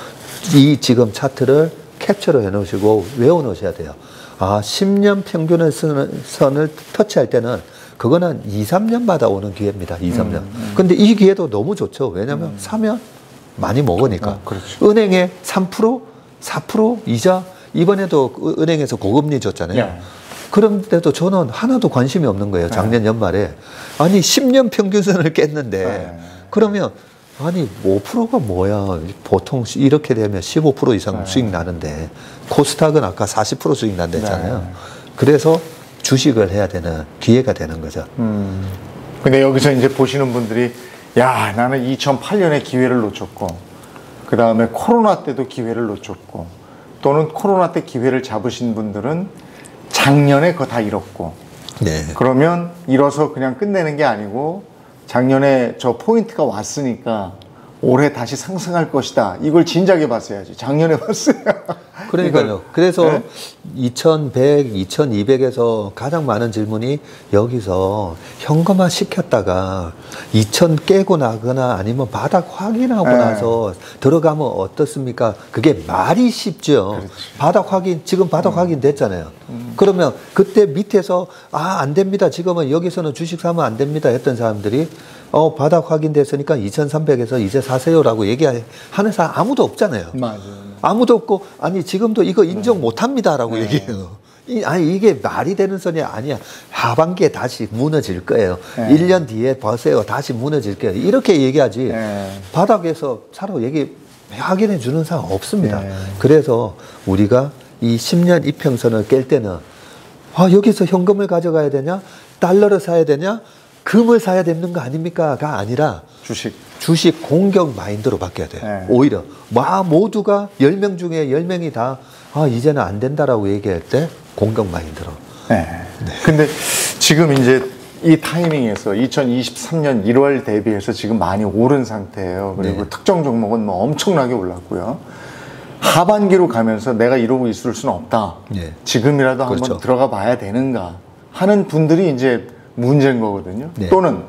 이 지금 차트를 캡처를 해 놓으시고 외워 놓으셔야 돼요. 10년 평균을 선을 터치할 때는 그거는 2, 3년마다 오는 기회입니다. 2, 3년. 근데 이 기회도 너무 좋죠. 왜냐면 사면 많이 먹으니까. 그렇죠. 은행에 3%, 4% 이자 이번에도 은행에서 고금리 줬잖아요. 그런데도 저는 하나도 관심이 없는 거예요. 작년 연말에. 아니 10년 평균선을 깼는데 그러면 아니 5%가 뭐야. 보통 이렇게 되면 15% 이상 수익 나는데 코스닥은 아까 40% 수익 난댔잖아요. 그래서 주식을 해야 되는 기회가 되는 거죠. 근데 여기서 이제 보시는 분들이 나는 2008년에 기회를 놓쳤고 그 다음에 코로나 때도 기회를 놓쳤고 또는 코로나 때 기회를 잡으신 분들은 작년에 그거 다 잃었고 그러면 잃어서 그냥 끝내는 게 아니고 작년에 저 포인트가 왔으니까 올해 다시 상승할 것이다. 이걸 진작에 봤어야지. 작년에 봤어요. 그러니까요. 그래서 2100, 2200에서 가장 많은 질문이 여기서 현금화 시켰다가 2000 깨고 나거나 아니면 바닥 확인하고 나서 들어가면 어떻습니까? 그게 말이 쉽죠. 그렇지. 바닥 확인, 지금 바닥 확인 됐잖아요. 그러면 그때 밑에서 안 됩니다. 지금은 여기서는 주식 사면 안 됩니다. 했던 사람들이 바닥 확인됐으니까 2300에서 이제 사세요라고 얘기하는 사람 아무도 없잖아요. 맞아요. 아무도 없고 아니 지금도 이거 인정 못합니다라고 얘기해요. 이게 말이 되는 소리 아니야. 하반기에 다시 무너질 거예요. 1년 뒤에 보세요. 다시 무너질 거예요. 이렇게 얘기하지. 바닥에서 사러 얘기 확인해 주는 사람 없습니다. 그래서 우리가 이 10년 이평선을 깰 때는 여기서 현금을 가져가야 되냐? 달러를 사야 되냐? 금을 사야 되는 거 아닙니까?가 아니라 주식 공격 마인드로 바뀌어야 돼요. 오히려 모두가 10명 중에 10명이 다 이제는 안 된다라고 얘기할 때 공격 마인드로. 근데 지금 이제 이 타이밍에서 2023년 1월 대비해서 지금 많이 오른 상태예요. 그리고 네. 특정 종목은 뭐 엄청나게 올랐고요. 하반기로 가면서 내가 이러고 있을 수는 없다. 네. 지금이라도 한번 그렇죠. 들어가 봐야 되는가 하는 분들이 이제 문제인 거거든요. 네. 또는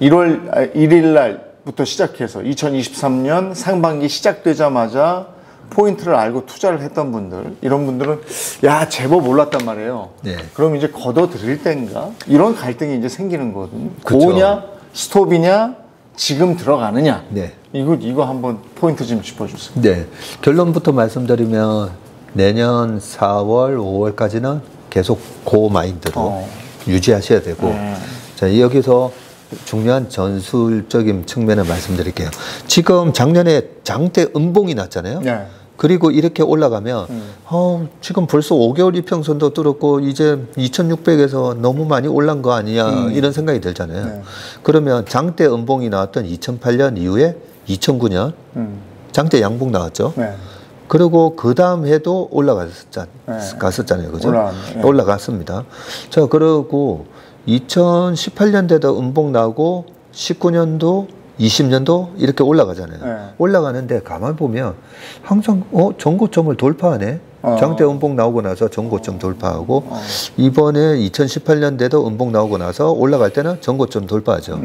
1월 1일 날부터 시작해서 2023년 상반기 시작되자마자 포인트를 알고 투자를 했던 분들, 이런 분들은 야 제법 올랐단 말이에요. 네. 그럼 이제 걷어 들일 때인가? 이런 갈등이 이제 생기는 거거든요. 그쵸. 고냐, 스톱이냐, 지금 들어가느냐. 네. 이거 한번 포인트 좀 짚어주세요. 네. 결론부터 말씀드리면 내년 4월, 5월까지는 계속 고 마인드로 유지하셔야 되고, 자, 여기서 중요한 전술적인 측면을 말씀드릴게요. 지금 작년에 장대 음봉이 났잖아요. 네. 그리고 이렇게 올라가면 지금 벌써 5개월 이평선도 뚫었고 이제 2600에서 너무 많이 올란 거 아니냐 이런 생각이 들잖아요. 네. 그러면 장대 음봉이 나왔던 2008년 이후에 2009년 장대 양봉 나왔죠. 네. 그리고 그 다음 해도 갔었잖아요. 그죠? 올라갔네. 올라갔습니다. 자, 그리고 2018년대도 음봉 나오고 19년도 20년도 이렇게 올라가잖아요. 네. 올라가는데 가만 보면 항상 전고점을 돌파하네. 장대 음봉 나오고 나서 전고점 돌파하고 이번에 2018년대도 음봉 나오고 나서 올라갈 때는 전고점 돌파하죠.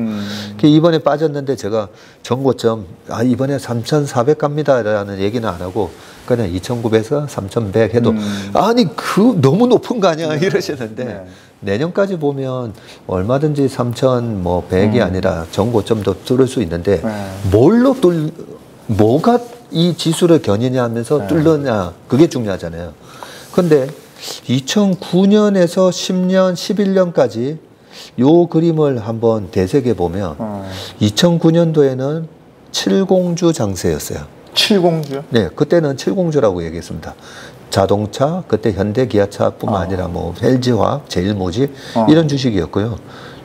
이번에 빠졌는데 제가 전고점 이번에 3,400 갑니다라는 얘기는 안 하고 그냥 2,900에서 3,100 해도 아니 너무 높은 거 아니야 이러시는데 네. 내년까지 보면 얼마든지 3,100이 아니라 전고점도 뚫을 수 있는데 뭐가 이 지수를 겨니냐 하면서 뚫느냐 그게 중요하잖아요. 그런데 2009년에서 10년, 11년까지 요 그림을 한번 되새겨 보면 2009년도에는 칠공주 장세였어요. 칠공주요? 네, 그때는 칠공주라고 얘기했습니다. 자동차, 그때 현대 기아차뿐만 아니라 뭐 LG화학, 제일모직 이런 주식이었고요.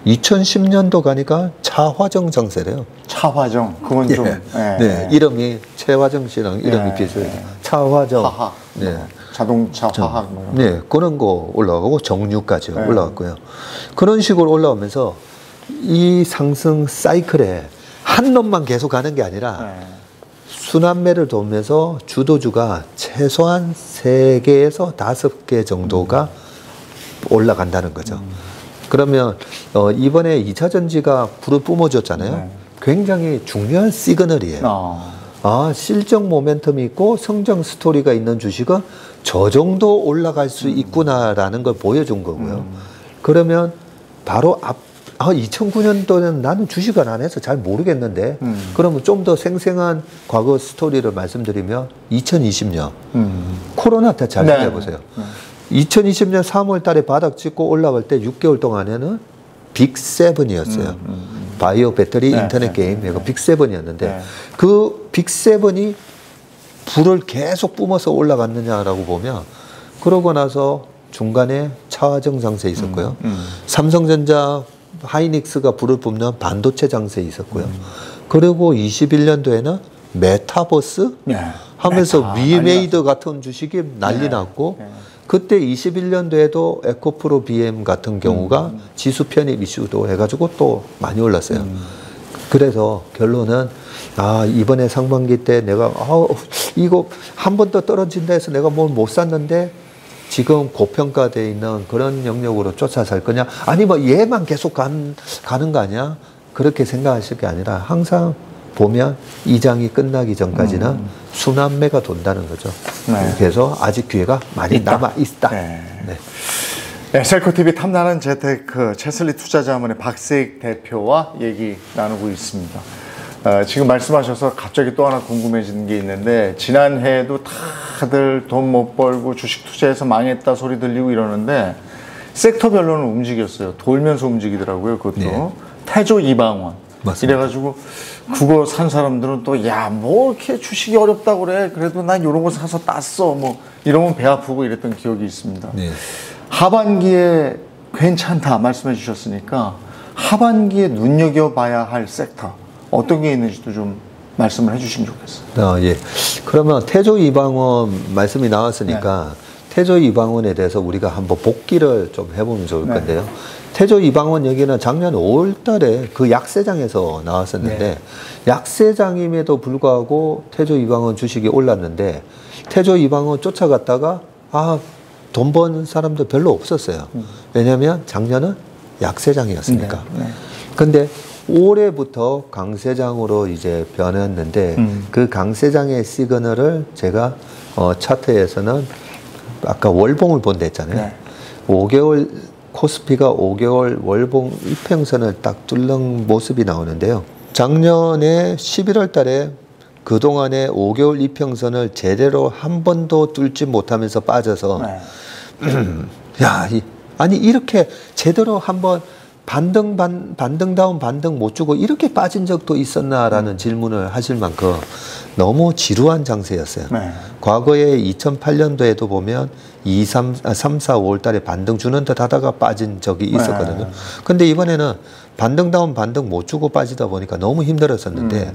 2010년도 가니까 차화정 장세래요. 차화정, 그건 좀 네, 이름이 최화정 씨랑 이름이 비슷해요. 차화정. 화학, 네. 자동차, 화학 뭐 이런 거. 네, 그런 거 올라가고 정유까지 올라갔고요. 그런 식으로 올라오면서 이 상승 사이클에 한 놈만 계속 가는 게 아니라 순환매를 돌면서 주도주가 최소한 3개에서 5개 정도가 올라간다는 거죠. 그러면 이번에 2차 전지가 불을 뿜어줬잖아요. 굉장히 중요한 시그널이에요. 실적 모멘텀이 있고 성장 스토리가 있는 주식은 저 정도 올라갈 수 있구나라는 걸 보여준 거고요. 그러면 바로 2009년도는 나는 주식을 안 해서 잘 모르겠는데 그러면 좀 더 생생한 과거 스토리를 말씀드리면 2020년 코로나 때 잘 생각해보세요. 2020년 3월 달에 바닥 찍고 올라갈 때 6개월 동안에는 빅7이었어요. 바이오 배터리 인터넷 게임, 이거 빅7이었는데 그 빅7이 불을 계속 뿜어서 올라갔느냐라고 보면 그러고 나서 중간에 차화정 장세 있었고요. 삼성전자 하이닉스가 불을 뿜는 반도체 장세 있었고요. 그리고 21년도에는 메타버스 하면서 위메이드 같은 주식이 난리 났고 그때 21년도에도 에코프로 BM 같은 경우가 지수 편입 이슈도 해가지고 또 많이 올랐어요. 그래서 결론은 이번에 상반기 때 내가 이거 한 번 더 떨어진다 해서 내가 뭘 못 샀는데 지금 고평가되어 있는 그런 영역으로 쫓아 살 거냐? 아니 뭐 얘만 계속 가는 거 아니야? 그렇게 생각하실 게 아니라 항상 보면 이 장이 끝나기 전까지는 순환매가 돈다는 거죠. 그래서 아직 기회가 많이 남아 있다. 셀코TV 탐나는 재테크 채슬리 투자자문의 박세익 대표와 얘기 나누고 있습니다. 지금 말씀하셔서 갑자기 또 하나 궁금해지는 게 있는데 지난해에도 다들 돈 못 벌고 주식 투자해서 망했다 소리 들리고 이러는데 섹터별로는 움직였어요. 돌면서 움직이더라고요. 그것도 태조 이방원 맞습니다. 이래가지고 그거 산 사람들은 또 야 뭐 이렇게 주식이 어렵다고 그래 그래도 난 이런 거 사서 땄어 뭐 이러면 배 아프고 이랬던 기억이 있습니다. 하반기에 괜찮다 말씀해 주셨으니까 하반기에 눈여겨봐야 할 섹터 어떤 게 있는지도 좀 말씀을 해주시면 좋겠어요. 그러면 태조 이방원 말씀이 나왔으니까 태조 이방원에 대해서 우리가 한번 복기를 좀 해보면 좋을 건데요. 태조 이방원 여기는 작년 5월 달에 그 약세장에서 나왔었는데 약세장임에도 불구하고 태조 이방원 주식이 올랐는데 태조 이방원 쫓아갔다가 돈 버는 사람도 별로 없었어요. 왜냐하면 작년은 약세장이었으니까. 근데 올해부터 강세장으로 이제 변했는데 그 강세장의 시그널을 제가 차트에서는 아까 월봉을 본다 했잖아요. 5개월 코스피가 5개월 월봉 이평선을 딱 뚫는 모습이 나오는데요. 작년에 11월 달에 그동안의 5개월 이평선을 제대로 한 번도 뚫지 못하면서 빠져서 아니 이렇게 제대로 한번 반등다운 반등 못 주고 이렇게 빠진 적도 있었나라는 질문을 하실 만큼 너무 지루한 장세였어요. 과거에 2008년도에도 보면 3, 4, 5월 달에 반등 주는 듯 하다가 빠진 적이 있었거든요. 근데 이번에는 반등다운 반등 못 주고 빠지다 보니까 너무 힘들었었는데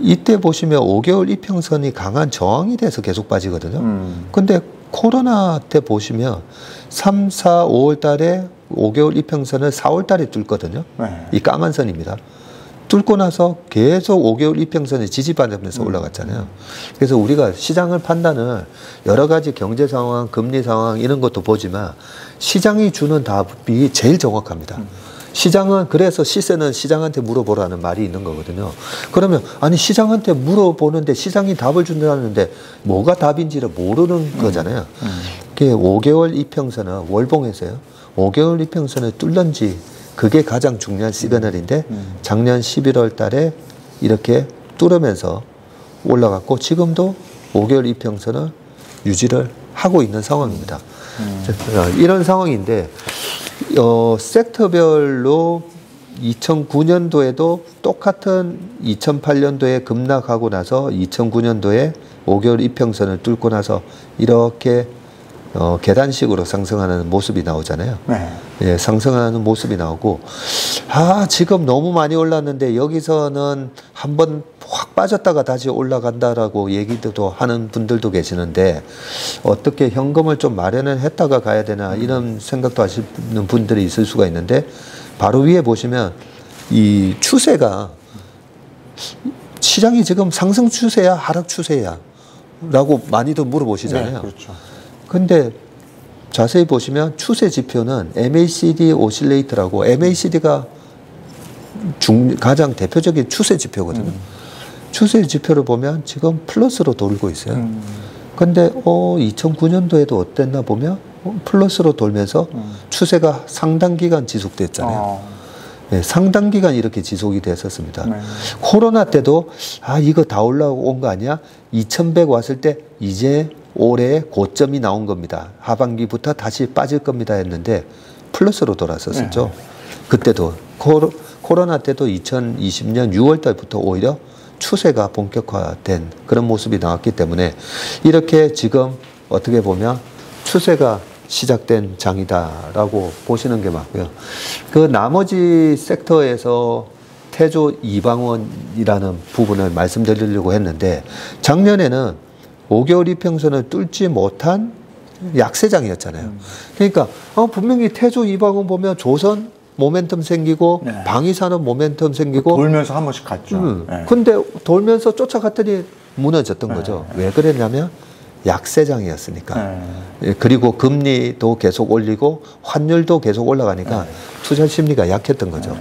이때 보시면 5개월 이평선이 강한 저항이 돼서 계속 빠지거든요. 근데 코로나 때 보시면 3, 4, 5월 달에 5개월 이평선을 4월 달에 뚫거든요. 이 까만 선입니다. 뚫고 나서 계속 5개월 이평선에 지지받으면서 올라갔잖아요. 그래서 우리가 시장을 판단을 여러 가지 경제 상황, 금리 상황 이런 것도 보지만 시장이 주는 답이 제일 정확합니다. 시장은 그래서 시세는 시장한테 물어보라는 말이 있는 거거든요. 그러면 아니 시장한테 물어보는데 시장이 답을 준다는데 뭐가 답인지를 모르는 거잖아요. 그게 5개월 이평선은 월봉에서요. 5개월 이평선을 뚫는지 그게 가장 중요한 시그널인데 작년 11월 달에 이렇게 뚫으면서 올라갔고 지금도 5개월 이평선을 유지를 하고 있는 상황입니다. 이런 상황인데 섹터별로 2009년도에도 똑같은 2008년도에 급락하고 나서 2009년도에 5개월 이평선을 뚫고 나서 이렇게 계단식으로 상승하는 모습이 나오잖아요. 예, 상승하는 모습이 나오고 지금 너무 많이 올랐는데 여기서는 한번 확 빠졌다가 다시 올라간다라고 얘기도 하는 분들도 계시는데 어떻게 현금을 좀 마련을 했다가 가야 되나 이런 생각도 하시는 분들이 있을 수가 있는데 바로 위에 보시면 이 추세가 시장이 지금 상승 추세야 하락 추세야 라고 많이들 물어보시잖아요. 그렇죠. 근데 자세히 보시면 추세 지표는 MACD 오실레이터라고 MACD가 가장 대표적인 추세 지표거든요. 추세 지표를 보면 지금 플러스로 돌고 있어요. 근데 2009년도에도 어땠나 보면 플러스로 돌면서 추세가 상당 기간 지속됐잖아요. 네, 상당 기간 이렇게 지속이 됐었습니다. 코로나 때도 이거 다 올라온 거 아니야? 2100 왔을 때 이제 올해 고점이 나온 겁니다. 하반기부터 다시 빠질 겁니다 했는데 플러스로 돌았었죠. 그때도 코로나 때도 2020년 6월 달부터 오히려 추세가 본격화된 그런 모습이 나왔기 때문에 이렇게 지금 어떻게 보면 추세가 시작된 장이다라고 보시는 게 맞고요. 그 나머지 섹터에서 태조 이방원이라는 부분을 말씀드리려고 했는데 작년에는 5개월 이평선을 뚫지 못한 약세장이었잖아요. 그러니까 분명히 태조 이방원 보면 조선 모멘텀 생기고 방위산업 모멘텀 생기고 돌면서 한 번씩 갔죠. 근데 돌면서 쫓아갔더니 무너졌던 거죠. 왜 그랬냐면 약세장이었으니까. 그리고 금리도 계속 올리고 환율도 계속 올라가니까 투자 심리가 약했던 거죠.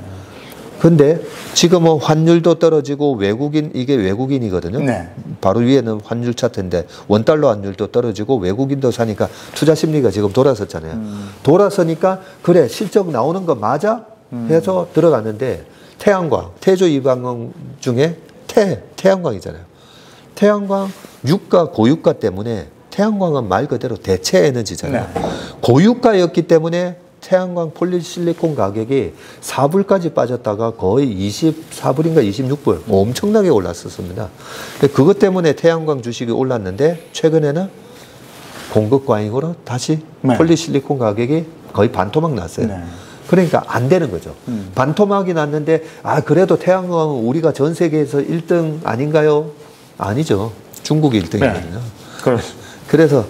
근데 지금은 환율도 떨어지고 이게 외국인이거든요. 바로 위에는 환율 차트인데 원달러 환율도 떨어지고 외국인도 사니까 투자 심리가 지금 돌아섰잖아요. 돌아서니까 그래 실적 나오는 거 맞아? 해서 들어갔는데 태양광, 태조 이방원 중에 태양광이잖아요. 태양광 유가 고유가 때문에 태양광은 말 그대로 대체 에너지잖아요. 고유가였기 때문에 태양광 폴리실리콘 가격이 4불까지 빠졌다가 거의 24불인가 26불 엄청나게 올랐었습니다. 그것 때문에 태양광 주식이 올랐는데 최근에는 공급 과잉으로 다시 폴리실리콘 가격이 거의 반토막 났어요. 그러니까 안 되는 거죠. 반토막이 났는데 그래도 태양광은 우리가 전 세계에서 1등 아닌가요? 아니죠. 중국이 1등이거든요. 그래서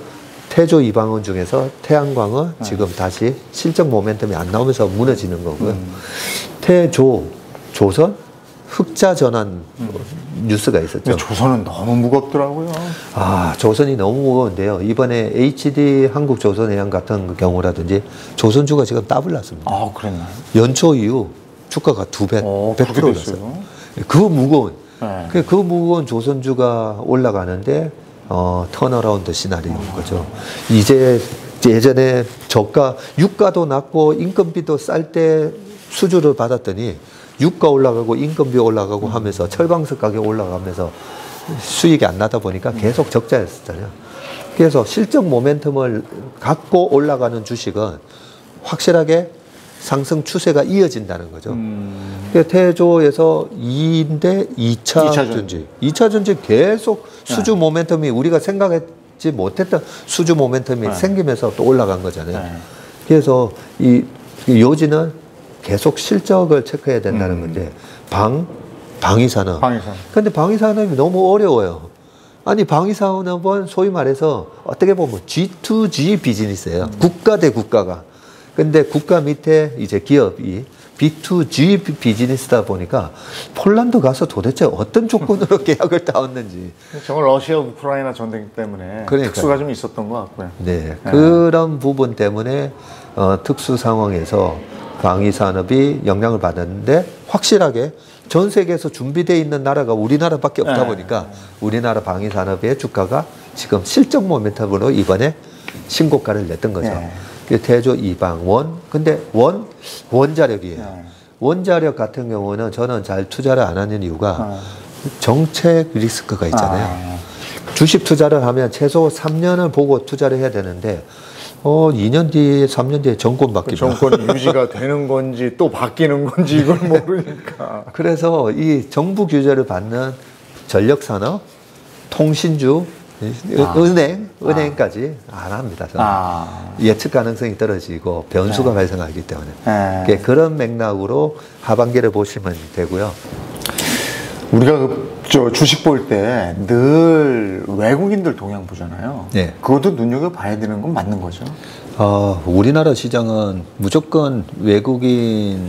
태조 이방원 중에서 태양광은 지금 다시 실적 모멘텀이 안 나오면서 무너지는 거고요. 태조, 조선, 흑자 전환 뉴스가 있었죠. 조선은 너무 무겁더라고요. 아, 조선이 너무 무거운데요. 이번에 HD 한국조선해양 같은 경우라든지 조선주가 지금 더블 났습니다. 아, 그랬나요? 연초 이후 주가가 2배, 100% 올랐어요. 그 무거운, 그 무거운 조선주가 올라가는데 턴어라운드 시나리오인 거죠. 이제 예전에 저가, 유가도 낮고 인건비도 쌀 때 수주를 받았더니 유가 올라가고 인건비 올라가고 하면서 철방석 가격 올라가면서 수익이 안 나다 보니까 계속 적자였었잖아요. 그래서 실적 모멘텀을 갖고 올라가는 주식은 확실하게 상승 추세가 이어진다는 거죠. 태조에서 2인데 2차 전지. 2차 전지 계속 수주 모멘텀이 우리가 생각했지 못했던 수주 모멘텀이 생기면서 또 올라간 거잖아요. 그래서 이 요지는 계속 실적을 체크해야 된다는 건데, 방위산업. 근데 방위산업이 너무 어려워요. 아니, 방위산업은 소위 말해서 어떻게 보면 G2G 비즈니스예요. 국가 대 국가가. 근데 국가 밑에 이제 기업이 B2G 비즈니스다 보니까 폴란드 가서 도대체 어떤 조건으로 계약을 따왔는지. 정말 러시아 우크라이나 전쟁 때문에 특수가 좀 있었던 것 같고요. 네, 그런 부분 때문에 특수 상황에서 방위산업이 영향을 받았는데 확실하게 전 세계에서 준비되어 있는 나라가 우리나라밖에 없다 보니까 우리나라 방위산업의 주가가 지금 실적 모멘텀으로 이번에 신고가를 냈던 거죠. 태조 이방원. 근데 원자력이에요. 원자력 같은 경우는 저는 잘 투자를 안 하는 이유가 정책 리스크가 있잖아요. 주식 투자를 하면 최소 3년을 보고 투자를 해야 되는데 2년 뒤에 3년 뒤에 정권 바뀌면 정권 유지가 되는 건지 또 바뀌는 건지 이걸 모르니까. 그래서 이 정부 규제를 받는 전력산업, 통신주, 은행까지 안 합니다. 저는. 예측 가능성이 떨어지고 변수가 발생하기 때문에 그런 맥락으로 하반기를 보시면 되고요. 우리가 주식 볼 때 늘 외국인들 동향 보잖아요. 그것도 눈여겨봐야 되는 건 맞는 거죠? 우리나라 시장은 무조건 외국인의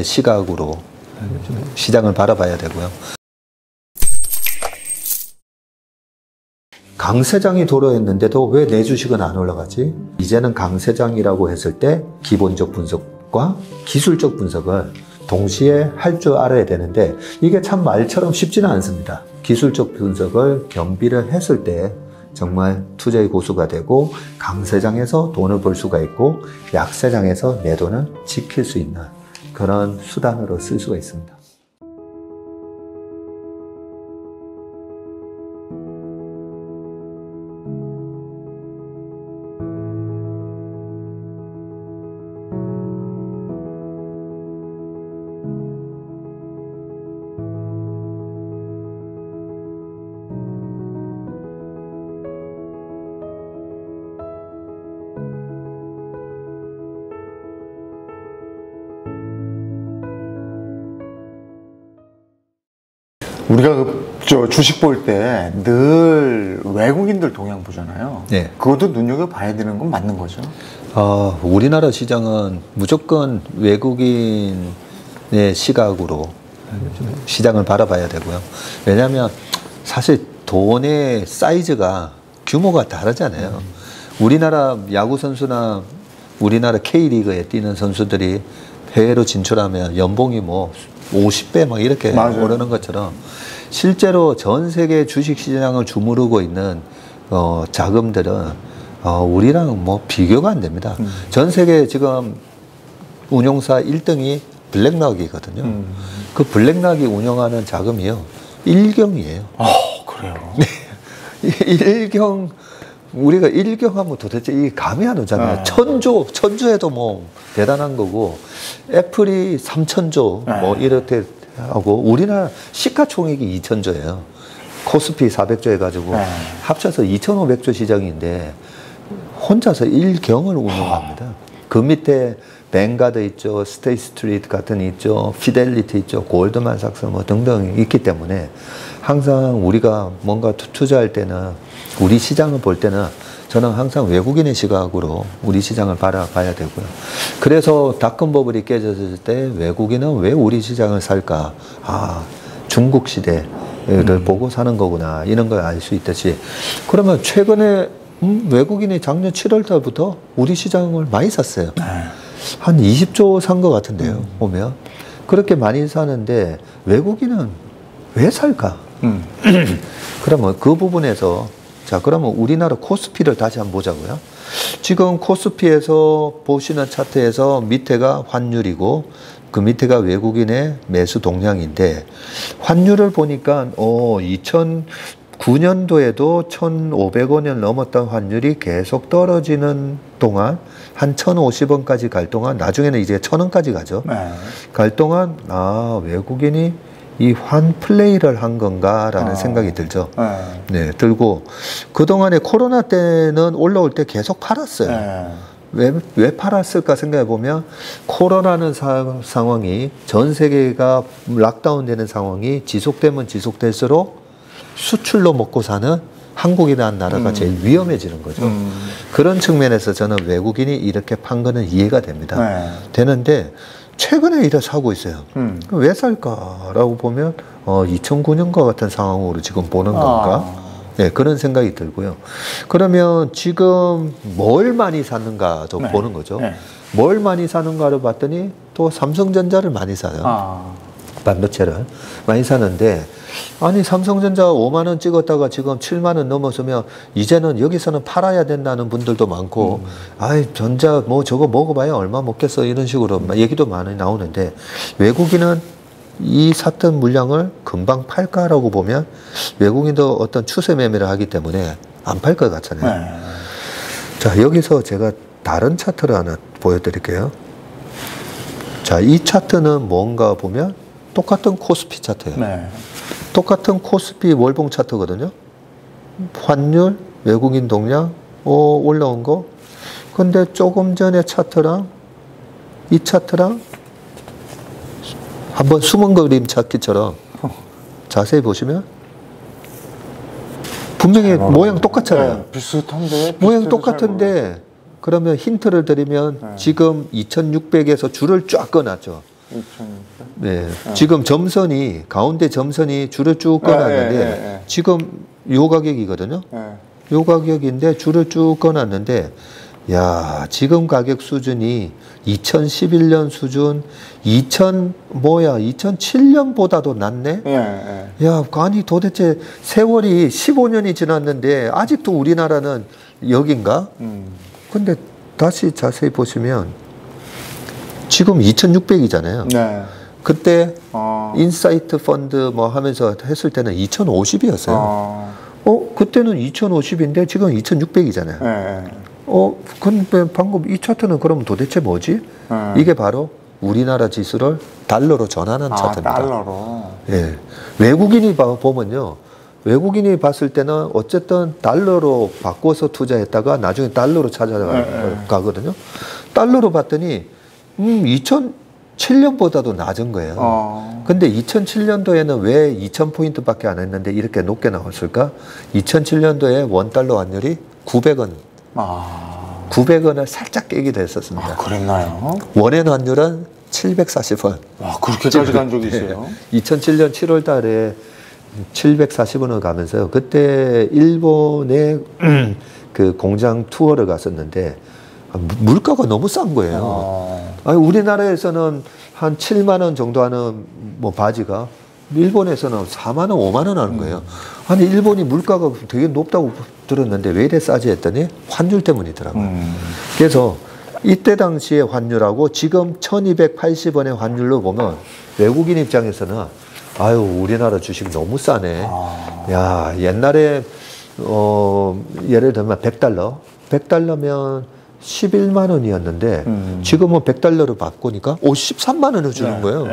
시각으로 시장을 바라봐야 되고요. 강세장이 도래했는데도 왜 내 주식은 안 올라가지? 이제는 강세장이라고 했을 때 기본적 분석과 기술적 분석을 동시에 할 줄 알아야 되는데 이게 참 말처럼 쉽지는 않습니다. 기술적 분석을 겸비를 했을 때 정말 투자의 고수가 되고 강세장에서 돈을 벌 수가 있고 약세장에서 내 돈을 지킬 수 있는 그런 수단으로 쓸 수가 있습니다. 우리가 주식 볼 때 늘 외국인들 동향 보잖아요. 그것도 눈여겨봐야 되는 건 맞는 거죠? 우리나라 시장은 무조건 외국인의 시각으로 시장을 바라봐야 되고요. 왜냐하면 사실 돈의 사이즈가 규모가 다르잖아요. 우리나라 야구 선수나 우리나라 K리그에 뛰는 선수들이 해외로 진출하면 연봉이 뭐 50배 막 이렇게 오르는 것처럼 실제로 전 세계 주식 시장을 주무르고 있는 자금들은 우리랑 뭐 비교가 안 됩니다. 전 세계 지금 운용사 1등이 블랙락이거든요. 그 블랙락이 운영하는 자금이요 1경이에요. 그래요? 네. 1경 우리가 1경 하면 도대체 이 감이 안 오잖아요. 천조에도 뭐 대단한 거고 애플이 3천조 뭐 이렇게 하고 우리나라 시가총액이 2천조예요. 코스피 400조 해가지고 합쳐서 2,500조 시장인데 혼자서 1경을 운영합니다. 그 밑에 뱅가드 있죠, 스테이 스트리트 같은 있죠, 피델리티 있죠, 골드만삭스 뭐 등등 있기 때문에 항상 우리가 뭔가 투자할 때는 우리 시장을 볼 때는 저는 항상 외국인의 시각으로 우리 시장을 바라봐야 되고요. 그래서 닷컴 버블이 깨졌을 때 외국인은 왜 우리 시장을 살까? 아, 중국 시대를 보고 사는 거구나. 이런 걸 알 수 있듯이. 그러면 최근에 외국인이 작년 7월 달부터 우리 시장을 많이 샀어요. 한 20조 산 것 같은데요. 보면. 그렇게 많이 사는데 외국인은 왜 살까? 그러면 그 부분에서 자, 그러면 우리나라 코스피를 다시 한번 보자고요. 지금 코스피에서 보시는 차트에서 밑에가 환율이고 그 밑에가 외국인의 매수 동향인데 환율을 보니까 2009년도에도 1,500원을 넘었던 환율이 계속 떨어지는 동안 한 1,050원까지 갈 동안 나중에는 이제 1,000원까지 가죠. 갈 동안 외국인이 이 환 플레이를 한 건가라는 생각이 들죠. 네, 들고 그동안에 코로나 때는 올라올 때 계속 팔았어요. 왜 팔았을까 생각해 보면 코로나는 상황이 전 세계가 락다운 되는 상황이 지속되면 지속될수록 수출로 먹고 사는 한국이라는 나라가 제일 위험해지는 거죠. 그런 측면에서 저는 외국인이 이렇게 판 거는 이해가 됩니다. 되는데 최근에 이래 사고 있어요. 왜 살까라고 보면 2009년과 같은 상황으로 지금 보는 건가? 네, 그런 생각이 들고요. 그러면 지금 뭘 많이 샀는가도 보는 거죠. 뭘 많이 사는가를 봤더니 또 삼성전자를 많이 사요. 반도체를 많이 사는데 아니 삼성전자 5만 원 찍었다가 지금 7만 원 넘어서면 이제는 여기서는 팔아야 된다는 분들도 많고 아이 전자 뭐 저거 먹어봐야 얼마 먹겠어 이런 식으로 얘기도 많이 나오는데 외국인은 이 샀던 물량을 금방 팔까라고 보면 외국인도 어떤 추세 매매를 하기 때문에 안 팔 것 같잖아요. 자, 여기서 제가 다른 차트를 하나 보여드릴게요. 자, 이 차트는 뭔가 보면 똑같은 코스피 차트예요. 똑같은 코스피 월봉 차트거든요. 환율, 외국인 동향, 올라온 거. 근데 조금 전에 차트랑 이 차트랑 한번 숨은 그림 찾기처럼 자세히 보시면 분명히 모양 똑같잖아요. 비슷한데? 모양 똑같은데 그러면 힌트를 드리면 지금 2600에서 줄을 쫙 꺼놨죠. 2600? 네. 지금 점선이 가운데 점선이 줄을 쭉 꺼놨는데 지금 요 가격이거든요. 요 가격인데 줄을 쭉 꺼놨는데 야, 지금 가격 수준이 2011년 수준 2007년보다도 낫네? 야, 아니 도대체 세월이 15년이 지났는데 아직도 우리나라는 여긴가? 근데 다시 자세히 보시면 지금 2600이잖아요. 그때 인사이트 펀드 뭐 하면서 했을 때는 2050이었어요. 그때는 2050인데 지금 2600이잖아요. 근데 방금 이 차트는 그럼 도대체 뭐지? 이게 바로 우리나라 지수를 달러로 전환한 차트입니다. 달러로. 예. 외국인이 보면요. 외국인이 봤을 때는 어쨌든 달러로 바꿔서 투자했다가 나중에 달러로 찾아가거든요. 달러로 봤더니 2007년보다도 낮은 거예요. 근데 2007년도에는 왜 2000포인트밖에 안 했는데 이렇게 높게 나왔을까? 2007년도에 원달러 환율이 900원. 900원을 살짝 깨기도 했었습니다. 그랬나요? 원엔 환율은 740원. 그렇게까지 간 적이 있어요? 2007년 7월 달에 740원을 가면서요. 그때 일본에 그 공장 투어를 갔었는데 물가가 너무 싼 거예요. 아니, 우리나라에서는 한 7만 원 정도 하는 뭐 바지가 일본에서는 4만 원, 5만 원 하는 거예요. 아니, 일본이 물가가 되게 높다고 들었는데 왜 이래 싸지 했더니 환율 때문이더라고요. 그래서 이때 당시의 환율하고 지금 1280원의 환율로 보면 외국인 입장에서는 아유, 우리나라 주식 너무 싸네. 야, 옛날에 예를 들면 100달러. 100달러면 11만 원이었는데 지금은 100달러로 바꾸니까 13만 원을 주는 거예요.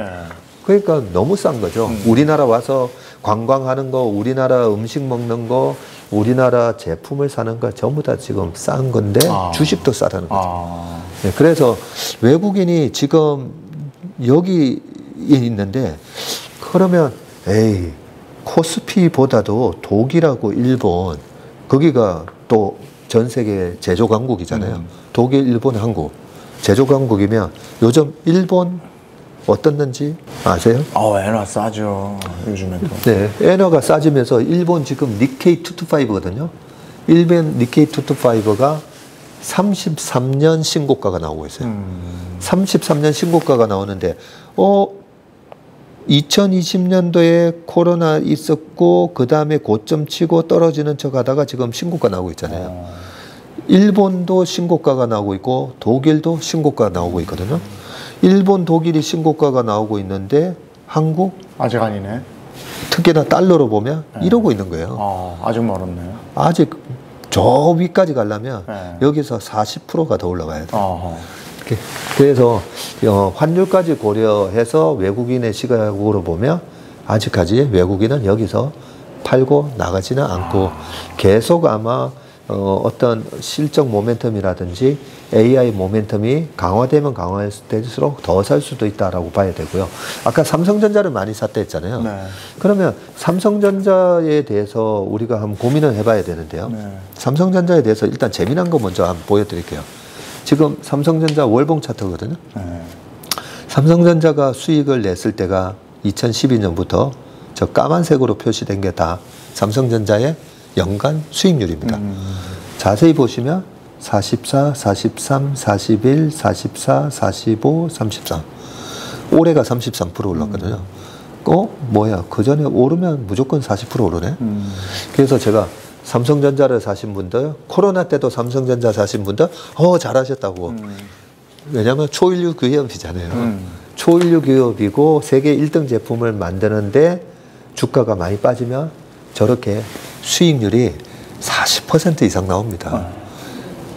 그러니까 너무 싼 거죠. 우리나라 와서 관광하는 거, 우리나라 음식 먹는 거, 우리나라 제품을 사는 거 전부 다 지금 싼 건데 주식도 싸다는 거죠. 네, 그래서 외국인이 지금 여기 있는데 그러면 코스피보다도 독일하고 일본 거기가 또 전 세계 제조 강국이잖아요. 독일, 일본, 한국. 제조 강국이면 요즘 일본 어떻는지 아세요? 엔화 싸죠. 요즘에도. 네, 엔화가 싸지면서 일본 지금 니케이 225거든요. 일본 니케이 225가 33년 신고가가 나오고 있어요. 33년 신고가가 나오는데 2020년도에 코로나 있었고 그 다음에 고점 치고 떨어지는 척 하다가 지금 신고가 나오고 있잖아요. 일본도 신고가가 나오고 있고 독일도 신고가가 나오고 있거든요. 일본, 독일이 신고가가 나오고 있는데 한국? 아직 아니네. 특히나 달러로 보면 이러고 있는 거예요. 아직 멀었네요. 아직 저 위까지 가려면 여기서 40%가 더 올라가야 돼요. 그래서 환율까지 고려해서 외국인의 시각으로 보면 아직까지 외국인은 여기서 팔고 나가지는 않고 계속 아마 어떤 실적 모멘텀이라든지 AI 모멘텀이 강화되면 강화될수록 더 살 수도 있다라고 봐야 되고요. 아까 삼성전자를 많이 샀다 했잖아요. 네. 그러면 삼성전자에 대해서 우리가 한번 고민을 해봐야 되는데요. 네. 삼성전자에 대해서 일단 재미난 거 먼저 한번 보여드릴게요. 지금 삼성전자 월봉 차트거든요. 네. 삼성전자가 수익을 냈을 때가 2012년부터 저 까만색으로 표시된 게 다 삼성전자의 연간 수익률입니다. 자세히 보시면 44, 43, 41, 44, 45, 33. 올해가 33% 올랐거든요. 뭐야? 그 전에 오르면 무조건 40% 오르네? 그래서 제가 삼성전자를 사신 분들, 코로나 때도 삼성전자 사신 분들, 잘하셨다고. 왜냐면 초일류 기업이잖아요. 초일류 기업이고 세계 1등 제품을 만드는데 주가가 많이 빠지면 저렇게 수익률이 40% 이상 나옵니다.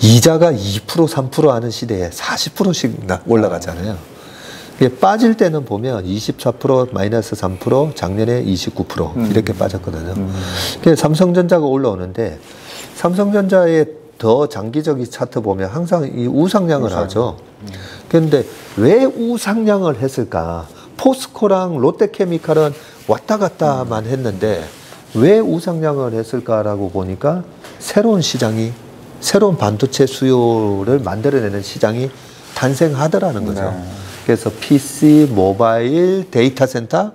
이자가 2%, 3% 하는 시대에 40%씩 올라가잖아요. 빠질 때는 보면 24%, 마이너스 3%, 작년에 29% 이렇게 빠졌거든요. 그래서 삼성전자가 올라오는데 삼성전자의 더 장기적인 차트 보면 항상 이 우상향을 하죠. 그런데 왜 우상향을 했을까? 포스코랑 롯데케미칼은 왔다 갔다만 했는데 왜 우상향을 했을까라고 보니까 새로운 시장이, 새로운 반도체 수요를 만들어내는 시장이 탄생하더라는 거죠. 네. 그래서 PC, 모바일, 데이터 센터,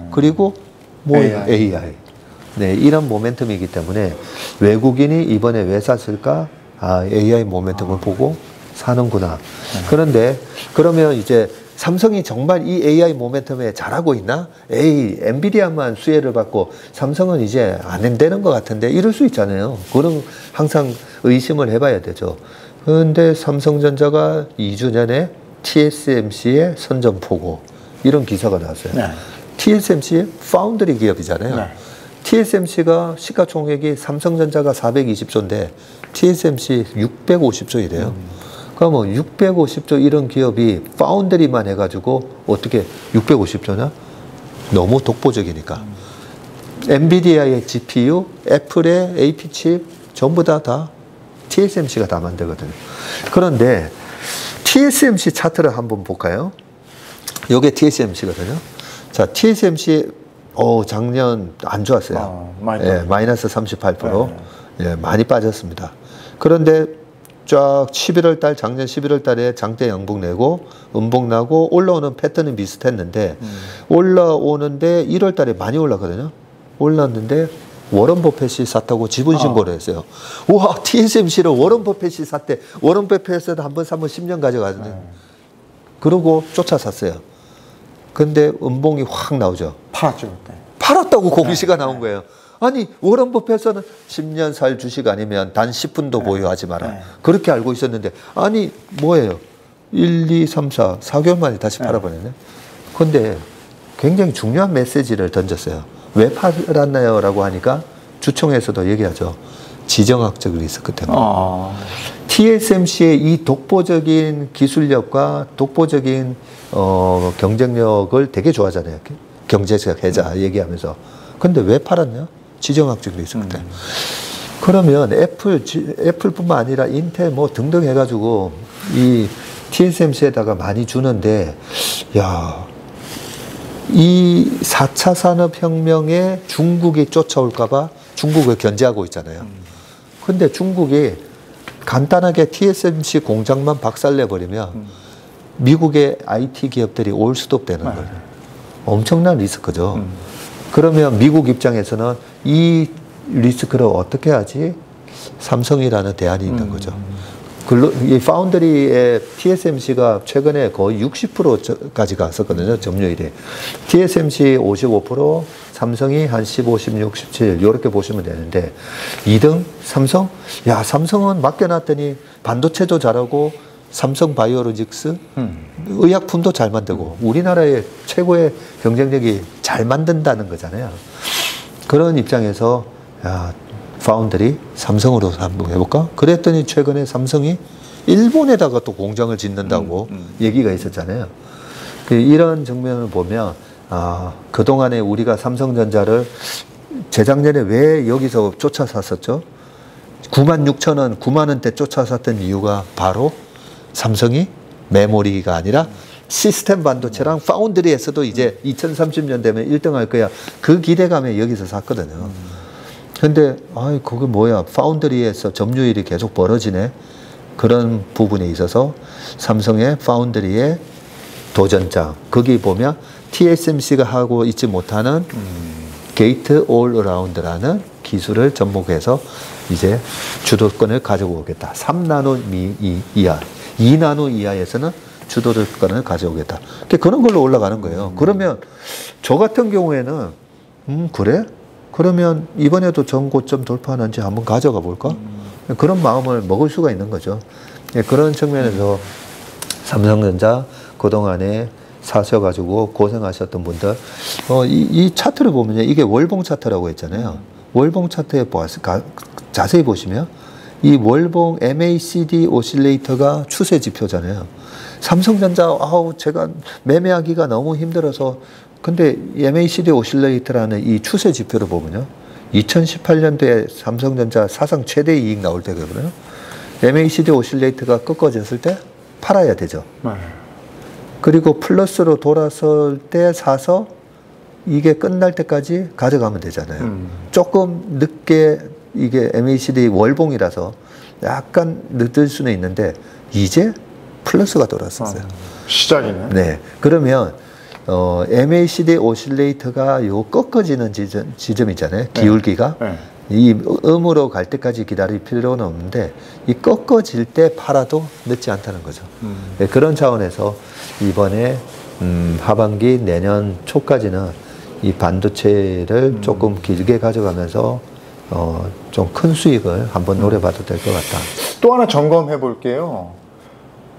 그리고 AI. 네, 이런 모멘텀이기 때문에 외국인이 이번에 왜 샀을까? AI 모멘텀을 보고 사는구나. 그런데 그러면 이제 삼성이 정말 이 AI 모멘텀에 잘하고 있나? 엔비디아만 수혜를 받고 삼성은 이제 안 되는 것 같은데 이럴 수 있잖아요. 그런 항상 의심을 해봐야 되죠. 그런데 삼성전자가 2주 전에 TSMC의 선전포고 이런 기사가 나왔어요. 네. TSMC 파운드리 기업이잖아요. 네. TSMC가 시가총액이 삼성전자가 420조인데 TSMC 650조이래요. 그러면 650조 이런 기업이 파운드리만 해가지고 어떻게 650조냐? 너무 독보적이니까. 엔비디아의 GPU, 애플의 AP칩 전부 다 TSMC가 다 만들거든요. 그런데 TSMC 차트를 한번 볼까요? 이게 TSMC거든요. 자, TSMC 작년 안 좋았어요. 마이너스 38%. 네. 많이 빠졌습니다. 그런데 쫙 11월 달, 작년 11월 달에 장대 양봉 내고 음봉 나고 올라오는 패턴은 비슷했는데 올라오는데 1월 달에 많이 올랐거든요. 올랐는데 워런 버핏이 샀다고 지분 신고를 했어요. 와, TSMC를 워런 버핏이 샀대. 워런 버핏은 한번 사면 10년 가져가는데. 그러고 쫓아 샀어요. 근데 음봉이 확 나오죠. 팔았죠, 그때. 팔았다고 공시가 나온 거예요. 아니, 워런 버핏은 10년 살 주식 아니면 단 10분도 보유하지 마라. 그렇게 알고 있었는데, 아니, 뭐예요? 1, 2, 3, 4, 4개월 만에 다시 팔아버렸네. 근데 굉장히 중요한 메시지를 던졌어요. 왜 팔았나요? 라고 하니까 주총에서도 얘기하죠. 지정학적 리스크 때문에. TSMC의 이 독보적인 기술력과 독보적인 경쟁력을 되게 좋아하잖아요. 경제적 해자 얘기하면서. 근데 왜 팔았냐? 지정학적 리스크 때문에. 그러면 애플뿐만 아니라 인텔 뭐 등등 해가지고 이 TSMC에다가 많이 주는데, 야, 이 4차 산업혁명에 중국이 쫓아올까봐 중국을 견제하고 있잖아요. 근데 중국이 간단하게 TSMC 공장만 박살내버리면 미국의 IT 기업들이 올 수도 되는 거예요. 엄청난 리스크죠. 그러면 미국 입장에서는 이 리스크를 어떻게 하지? 삼성이라는 대안이 있는 거죠. 이 파운드리의 TSMC가 최근에 거의 60%까지 갔었거든요. 점유율이. TSMC 55%, 삼성이 한 15, 16, 17 이렇게 보시면 되는데 2등 삼성? 야, 삼성은 맡겨놨더니 반도체도 잘하고 삼성 바이오로직스 의약품도 잘 만들고 우리나라의 최고의 경쟁력이 잘 만든다는 거잖아요. 그런 입장에서 야, 파운드리 삼성으로 한번 해볼까? 그랬더니 최근에 삼성이 일본에다가 또 공장을 짓는다고 얘기가 있었잖아요. 이런 측면을 보면 그동안에 우리가 삼성전자를 재작년에 왜 여기서 쫓아 샀었죠? 96,000원, 9만 원대 쫓아 샀던 이유가 바로 삼성이 메모리가 아니라 시스템 반도체랑 파운드리에서도 이제 2030년 되면 1등 할 거야. 그 기대감에 여기서 샀거든요. 근데 그게 뭐야? 파운드리에서 점유율이 계속 벌어지네. 그런 부분에 있어서 삼성의 파운드리의 도전장. 거기 보면 TSMC가 하고 있지 못하는 게이트 올 어라운드라는 기술을 접목해서 이제 주도권을 가지고 오겠다. 3나노 이하, 2나노 이하에서는 주도권을 가져오겠다. 그런 걸로 올라가는 거예요. 그러면 저 같은 경우에는 그래? 그러면 이번에도 전고점 돌파하는지 한번 가져가 볼까? 그런 마음을 먹을 수가 있는 거죠. 그런 측면에서 삼성전자 그동안에 사셔가지고 고생하셨던 분들, 이 차트를 보면요. 이게 월봉 차트라고 했잖아요. 월봉 차트에 자세히 보시면 이 월봉 MACD 오실레이터가 추세 지표잖아요. 삼성전자, 제가 매매하기가 너무 힘들어서 근데 MACD 오실레이터라는 이 추세 지표를 보면요. 2018년도에 삼성전자 사상 최대 이익 나올 때거든요. MACD 오실레이터가 꺾어졌을 때 팔아야 되죠. 그리고 플러스로 돌아설 때 사서 이게 끝날 때까지 가져가면 되잖아요. 조금 늦게 이게 MACD 월봉이라서 약간 늦을 수는 있는데 이제 플러스가 돌았었어요. 시작이네. 네. 그러면 MACD 오실레이터가 요 꺾어지는 지점이잖아요. 기울기가. 네. 이 음으로 갈 때까지 기다릴 필요는 없는데 이 꺾어질 때 팔아도 늦지 않다는 거죠. 네, 그런 차원에서 이번에 하반기 내년 초까지는 이 반도체를 조금 길게 가져가면서 좀 큰 수익을 한번 노려봐도 될 것 같다. 또 하나 점검해 볼게요.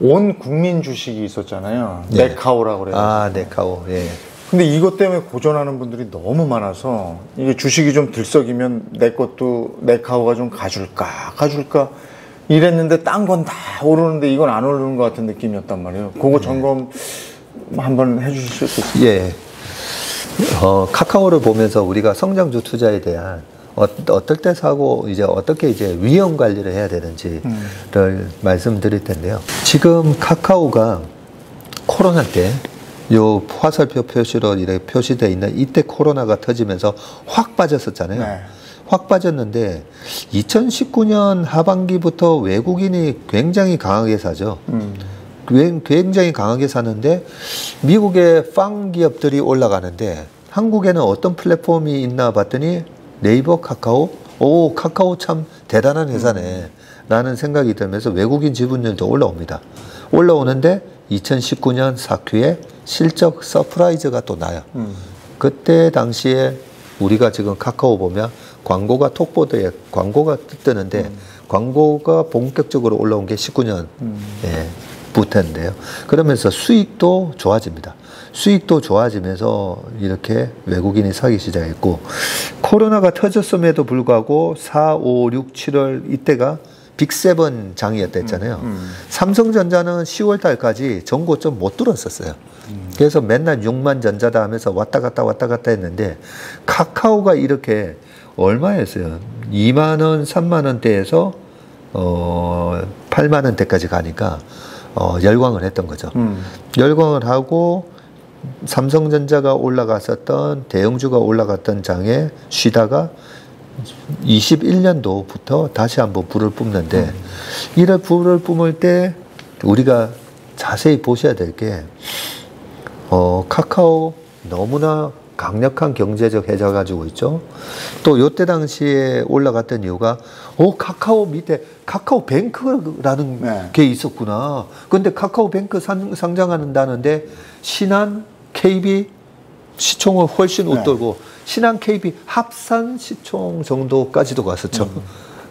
온 국민 주식이 있었잖아요. 네. 네카오라고 그래요. 네카오. 예. 근데 이것 때문에 고전하는 분들이 너무 많아서 이게 주식이 좀 들썩이면 내 것도 네카오가 좀 가줄까 이랬는데 딴 건 다 오르는데 이건 안 오르는 것 같은 느낌이었단 말이에요. 그거 점검 한번 해주실 수 있어요? 예. 카카오를 보면서 우리가 성장주 투자에 대한 어떨 때 사고 이제 어떻게 이제 위험 관리를 해야 되는지를 말씀드릴 텐데요. 지금 카카오가 코로나 때 요 화살표 표시로 이렇게 표시되어 있는 이때 코로나가 터지면서 확 빠졌었잖아요. 네. 확 빠졌는데 2019년 하반기부터 외국인이 굉장히 강하게 사죠. 굉장히 강하게 사는데 미국의 빵 기업들이 올라가는데 한국에는 어떤 플랫폼이 있나 봤더니 네이버, 카카오, 카카오 참 대단한 회사네 라는 생각이 들면서 외국인 지분율도 올라옵니다. 올라오는데 2019년 사큐에 실적 서프라이즈가 또 나요. 그때 당시에 우리가 지금 카카오 보면 광고가 톡보드에 광고가 뜨는데 광고가 본격적으로 올라온 게 19년 부터인데요. 그러면서 수익도 좋아집니다. 수익도 좋아지면서 이렇게 외국인이 사기 시작했고 코로나가 터졌음에도 불구하고 4, 5, 6, 7월 이때가 빅7 장이었다 했잖아요. 삼성전자는 10월 달까지 전고점 못 뚫었었어요. 그래서 맨날 6만 전자다 하면서 왔다 갔다 했는데 카카오가 이렇게 얼마였어요? 2만 원, 3만 원대에서 8만 원대까지 가니까 열광을 했던 거죠. 열광을 하고 삼성전자가 올라갔었던 대형주가 올라갔던 장에 쉬다가 21년도부터 다시 한번 불을 뿜는데 이를 불을 뿜을 때 우리가 자세히 보셔야 될 게 카카오 너무나 강력한 경제적 해자 가지고 있죠. 또 요때 당시에 올라갔던 이유가 카카오 밑에 카카오뱅크라는 네. 게 있었구나. 근데 카카오뱅크 상장한다는데 신한, KB 시총을 훨씬 웃돌고 신한, KB 합산 시총 정도까지도 갔었죠.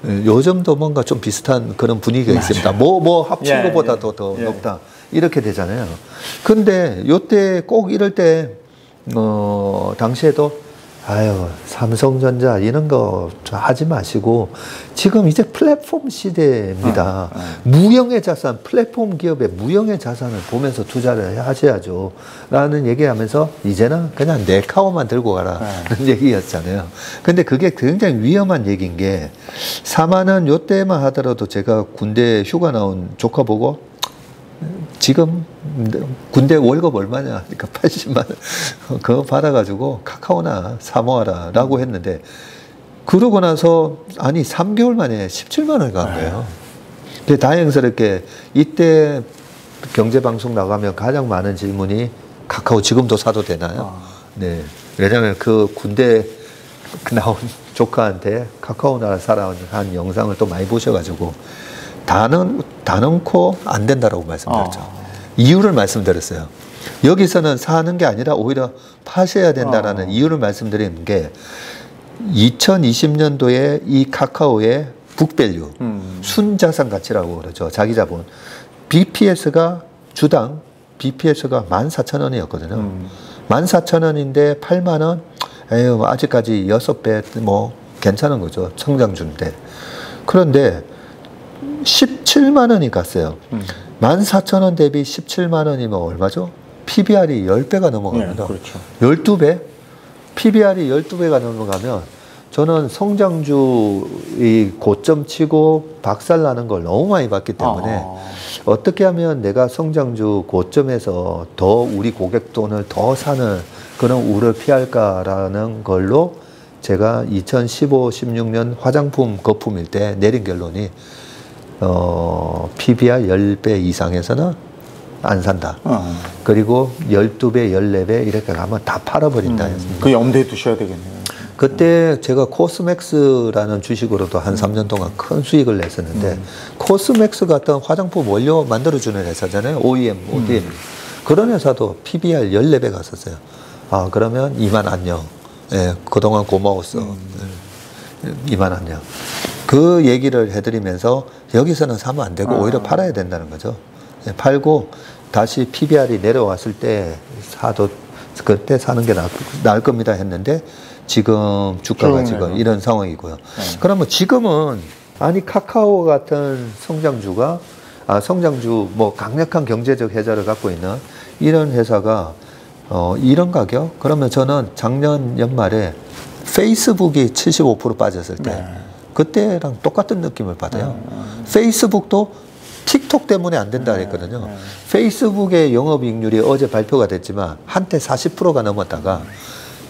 요즘도 뭔가 좀 비슷한 그런 분위기가 있습니다. 뭐 합친 것보다 더 높다. 이렇게 되잖아요. 근데 요때 꼭 이럴 때 당시에도 삼성전자 이런 거 하지 마시고 지금 이제 플랫폼 시대입니다. 무형의 자산, 플랫폼 기업의 무형의 자산을 보면서 투자를 하셔야죠. 라는 얘기하면서 이제는 그냥 네카오만 들고 가라. 라는 얘기였잖아요. 근데 그게 굉장히 위험한 얘기인 게 4만원 요때만 하더라도 제가 군대 휴가 나온 조카 보고 지금 군대 월급 얼마냐? 그러니까 80만 원 그거 받아가지고 카카오나 사 모아라 라고 했는데 그러고 나서 3개월 만에 17만 원이 간 거예요. 근데 다행스럽게 이때 경제방송 나가면 가장 많은 질문이 카카오 지금도 사도 되나요? 네. 왜냐하면 그 군대 나온 조카한테 카카오나 사라 한 영상을 또 많이 보셔가지고 다 넣고 안 된다라고 말씀드렸죠. 이유를 말씀드렸어요. 여기서는 사는 게 아니라 오히려 파셔야 된다라는 이유를 말씀드리는 게 2020년도에 이 카카오의 북밸류, 순자산 가치라고 그러죠. 자기 자본. BPS가 주당 BPS가 14,000원이었거든요. 14,000원인데 8만 원? 에휴, 아직까지 6배 뭐 괜찮은 거죠. 성장주인데. 그런데 17만 원이 갔어요. 14,000원 대비 17만 원이면 얼마죠? PBR이 10배가 넘어갑니다. 그렇죠. 12배? PBR이 12배가 넘어가면 저는 성장주의 고점 치고 박살나는 걸 너무 많이 봤기 때문에 어떻게 하면 내가 성장주 고점에서 더 우리 고객 돈을 더 사는 그런 우를 피할까라는 걸로 제가 2015, 16년 화장품 거품일 때 내린 결론이 PBR 10배 이상에서는 안 산다. 그리고 12배, 14배 이렇게 가면 다 팔아버린다. 그 염두에 두셔야 되겠네요. 그때 제가 코스맥스라는 주식으로도 한 3년 동안 큰 수익을 냈었는데 코스맥스 같은 화장품 원료 만들어주는 회사잖아요. OEM, ODM. 그런 회사도 PBR 14배 갔었어요. 그러면 이만 안녕. 예, 그동안 고마웠어. 이만 안녕. 그 얘기를 해드리면서 여기서는 사면 안 되고 오히려 팔아야 된다는 거죠. 예, 팔고 다시 PBR이 내려왔을 때 사도 그때 사는 게 나을 겁니다 했는데 지금 주가가 지금 이런 상황이고요. 그러면 지금은 카카오 같은 성장주가 성장주 뭐 강력한 경제적 해자를 갖고 있는 이런 회사가 이런 가격? 그러면 저는 작년 연말에 페이스북이 75% 빠졌을 때 그때랑 똑같은 느낌을 받아요. 페이스북도 틱톡 때문에 안 된다 그랬거든요. 페이스북의 영업이익률이 어제 발표가 됐지만 한때 40%가 넘었다가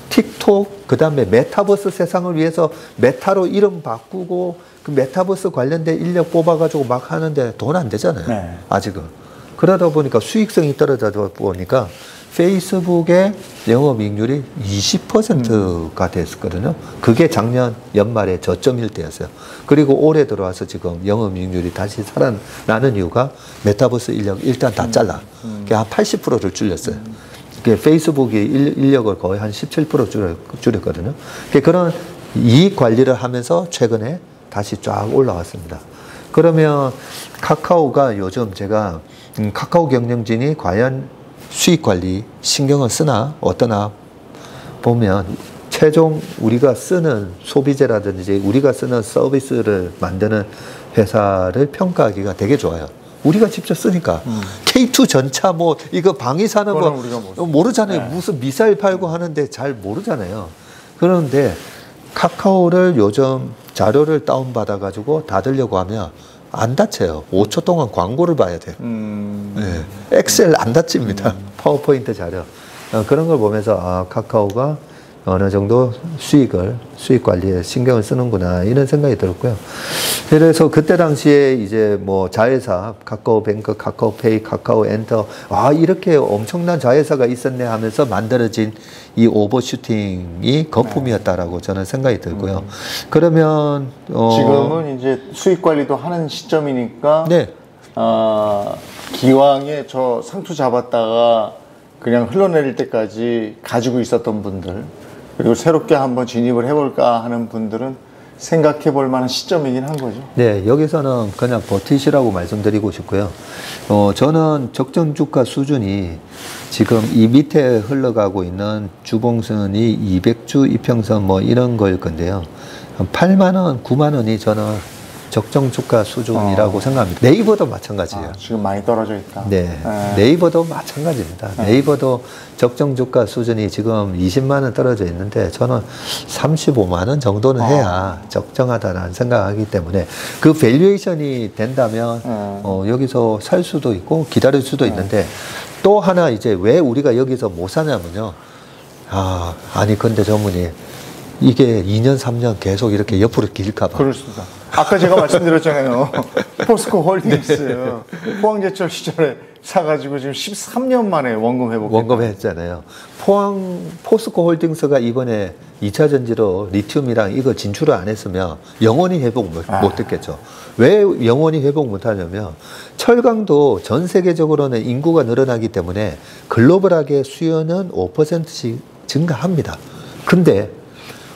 틱톡, 그 다음에 메타버스 세상을 위해서 메타로 이름 바꾸고 그 메타버스 관련된 인력 뽑아가지고 막 하는데 돈 안 되잖아요. 아직은. 그러다 보니까 수익성이 떨어져 보니까 페이스북의 영업이익률이 20%가 됐었거든요. 그게 작년 연말에 저점일 때였어요. 그리고 올해 들어와서 지금 영업이익률이 다시 살아나는 이유가 메타버스 인력 일단 다 잘라. 한 80%를 줄였어요. 페이스북이 인력을 거의 한 17% 줄였거든요. 그런 이익 관리를 하면서 최근에 다시 쫙 올라왔습니다. 그러면 카카오가 요즘 제가 카카오 경영진이 과연 수익 관리 신경을 쓰나 어떠나 보면 최종 우리가 쓰는 소비재라든지 우리가 쓰는 서비스를 만드는 회사를 평가하기가 되게 좋아요. 우리가 직접 쓰니까 K2 전차 뭐 이거 방위 사는 거 모르잖아요. 무슨 미사일 팔고 하는데 잘 모르잖아요. 그런데 카카오를 요즘 자료를 다운받아 가지고 닫으려고 하면 안 닫혀요. 5초 동안 광고를 봐야 돼요. 네. 엑셀 안 닫힙니다. 파워포인트 자료. 그런 걸 보면서 카카오가 어느 정도 수익 관리에 신경을 쓰는구나 이런 생각이 들었고요. 그래서 그때 당시에 이제 뭐 자회사, 카카오뱅크, 카카오페이, 카카오엔터, 이렇게 엄청난 자회사가 있었네 하면서 만들어진 이 오버슈팅이 거품이었다라고 저는 생각이 들고요. 그러면 지금은 이제 수익 관리도 하는 시점이니까 네. 기왕에 저 상투 잡았다가 그냥 흘러내릴 때까지 가지고 있었던 분들, 그리고 새롭게 한번 진입을 해볼까 하는 분들은 생각해 볼 만한 시점이긴 한 거죠. 네, 여기서는 그냥 버티시라고 말씀드리고 싶고요. 저는 적정 주가 수준이 지금 이 밑에 흘러가고 있는 주봉선이 200주 이평선 뭐 이런 거일 건데요. 8만 원, 9만 원이 저는 적정 주가 수준이라고 생각합니다. 네이버도 마찬가지예요. 지금 많이 떨어져 있다. 네, 네이버도 마찬가지입니다. 네이버도 적정 주가 수준이 지금 20만 원 떨어져 있는데 저는 35만 원 정도는 해야 적정하다라는 생각하기 때문에 그 밸류에이션이 된다면 여기서 살 수도 있고 기다릴 수도 있는데 또 하나 이제 왜 우리가 여기서 못 사냐면요. 아니 근데 전문이 이게 2년, 3년 계속 이렇게 옆으로 길까봐. 그럴 수도. 아까 제가 말씀드렸잖아요. 포스코 홀딩스 포항제철 시절에 사가지고 지금 13년 만에 원금 회복. 원금했잖아요. 포스코 홀딩스가 이번에 2차 전지로 리튬이랑 이거 진출을 안 했으면 영원히 회복 못 했겠죠. 왜 영원히 회복 못 하냐면 철강도 전 세계적으로는 인구가 늘어나기 때문에 글로벌하게 수요는 5%씩 증가합니다. 근데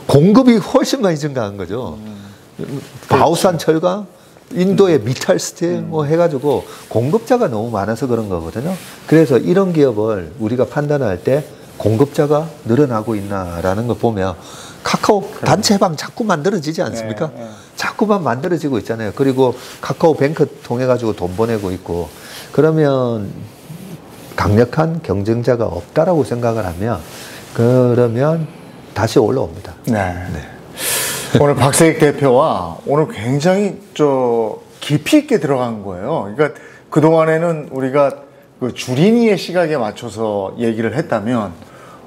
공급이 훨씬 많이 증가한 거죠. 바우산 철강, 인도의 미탈 스틸 뭐 해가지고 공급자가 너무 많아서 그런 거거든요. 그래서 이런 기업을 우리가 판단할 때 공급자가 늘어나고 있나라는 걸 보면 카카오 단체방 자꾸 만들어지지 않습니까? 자꾸만 만들어지고 있잖아요. 그리고 카카오뱅크 통해 가지고 돈 보내고 있고 그러면 강력한 경쟁자가 없다라고 생각을 하면 그러면 다시 올라옵니다. 네. 오늘 박세익 대표와 오늘 굉장히 깊이 있게 들어간 거예요. 그러니까 그동안에는 우리가 그 주린이의 시각에 맞춰서 얘기를 했다면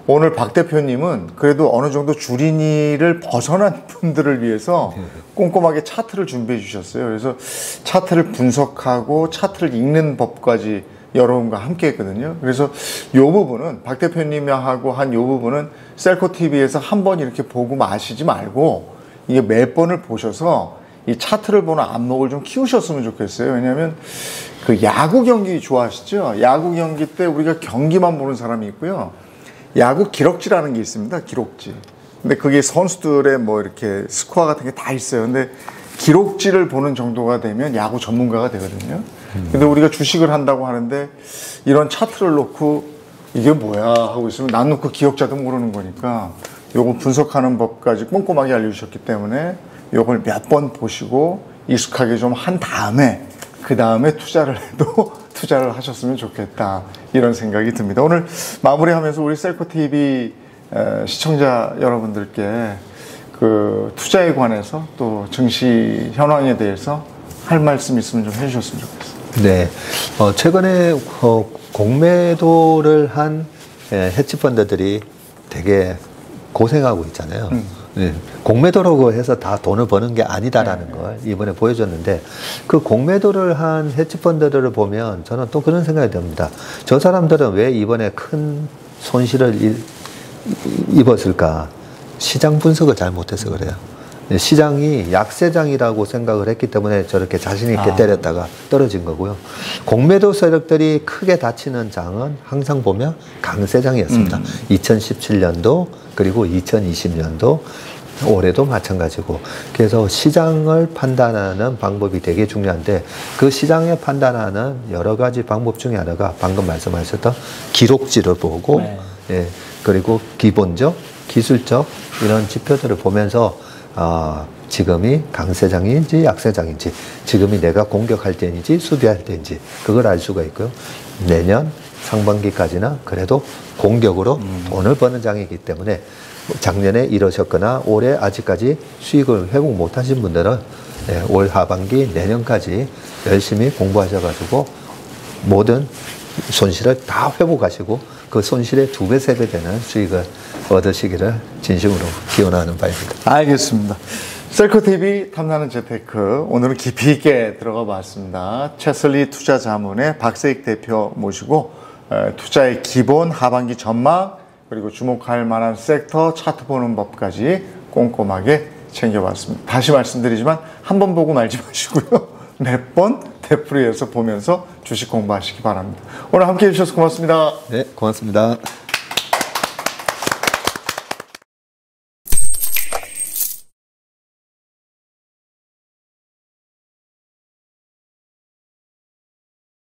오늘 박 대표님은 그래도 어느 정도 주린이를 벗어난 분들을 위해서 꼼꼼하게 차트를 준비해 주셨어요. 그래서 차트를 분석하고 차트를 읽는 법까지 여러분과 함께 했거든요. 그래서 요 부분은 박 대표님하고 한 요 부분은 셀코TV에서 한 번 이렇게 보고 마시지 말고 이게 몇 번을 보셔서 이 차트를 보는 안목을 좀 키우셨으면 좋겠어요. 왜냐하면 그 야구 경기 좋아하시죠? 야구 경기 때 우리가 경기만 보는 사람이 있고요. 야구 기록지라는 게 있습니다. 기록지. 근데 그게 선수들의 뭐 이렇게 스코어 같은 게 다 있어요. 근데 기록지를 보는 정도가 되면 야구 전문가가 되거든요. 근데 우리가 주식을 한다고 하는데 이런 차트를 놓고 이게 뭐야 하고 있으면 난 놓고 기억자도 모르는 거니까 요거 분석하는 법까지 꼼꼼하게 알려주셨기 때문에 요걸 몇 번 보시고 익숙하게 좀 한 다음에 그 다음에 투자를 해도 투자를 하셨으면 좋겠다 이런 생각이 듭니다. 오늘 마무리하면서 우리 셀코TV 시청자 여러분들께 그 투자에 관해서 또 증시 현황에 대해서 할 말씀 있으면 좀 해주셨으면 좋겠습니다. 네, 최근에 공매도를 한 헤지펀드들이 되게 고생하고 있잖아요. 네, 공매도라고 해서 다 돈을 버는 게 아니다라는 걸 이번에 보여줬는데 그 공매도를 한 헤지펀드들을 보면 저는 또 그런 생각이 듭니다. 저 사람들은 왜 이번에 큰 손실을 입었을까? 시장 분석을 잘 못해서 그래요. 시장이 약세장이라고 생각을 했기 때문에 저렇게 자신 있게 때렸다가 떨어진 거고요. 공매도 세력들이 크게 다치는 장은 항상 보면 강세장이었습니다. 2017년도 그리고 2020년도 올해도 마찬가지고 그래서 시장을 판단하는 방법이 되게 중요한데 그 시장을 판단하는 여러 가지 방법 중에 하나가 방금 말씀하셨던 기록지를 보고 그리고 기본적, 기술적 이런 지표들을 보면서 지금이 강세장인지 약세장인지 지금이 내가 공격할 때인지 수비할 때인지 그걸 알 수가 있고요. 내년 상반기까지는 그래도 공격으로 돈을 버는 장이기 때문에 작년에 이러셨거나 올해 아직까지 수익을 회복 못하신 분들은 올 하반기 내년까지 열심히 공부하셔가지고 모든 손실을 다 회복하시고 그 손실의 2배, 3배 되는 수익을 얻으시기를 진심으로 기원하는 바입니다. 알겠습니다. 셀코TV 탐나는 재테크, 오늘은 깊이 있게 들어가 봤습니다. 채슬리 투자자문의 박세익 대표 모시고 투자의 기본, 하반기 전망, 그리고 주목할 만한 섹터, 차트 보는 법까지 꼼꼼하게 챙겨봤습니다. 다시 말씀드리지만 한 번 보고 말지 마시고요. 몇 번 되풀이해서 보면서 주식 공부하시기 바랍니다. 오늘 함께해 주셔서 고맙습니다. 네, 고맙습니다.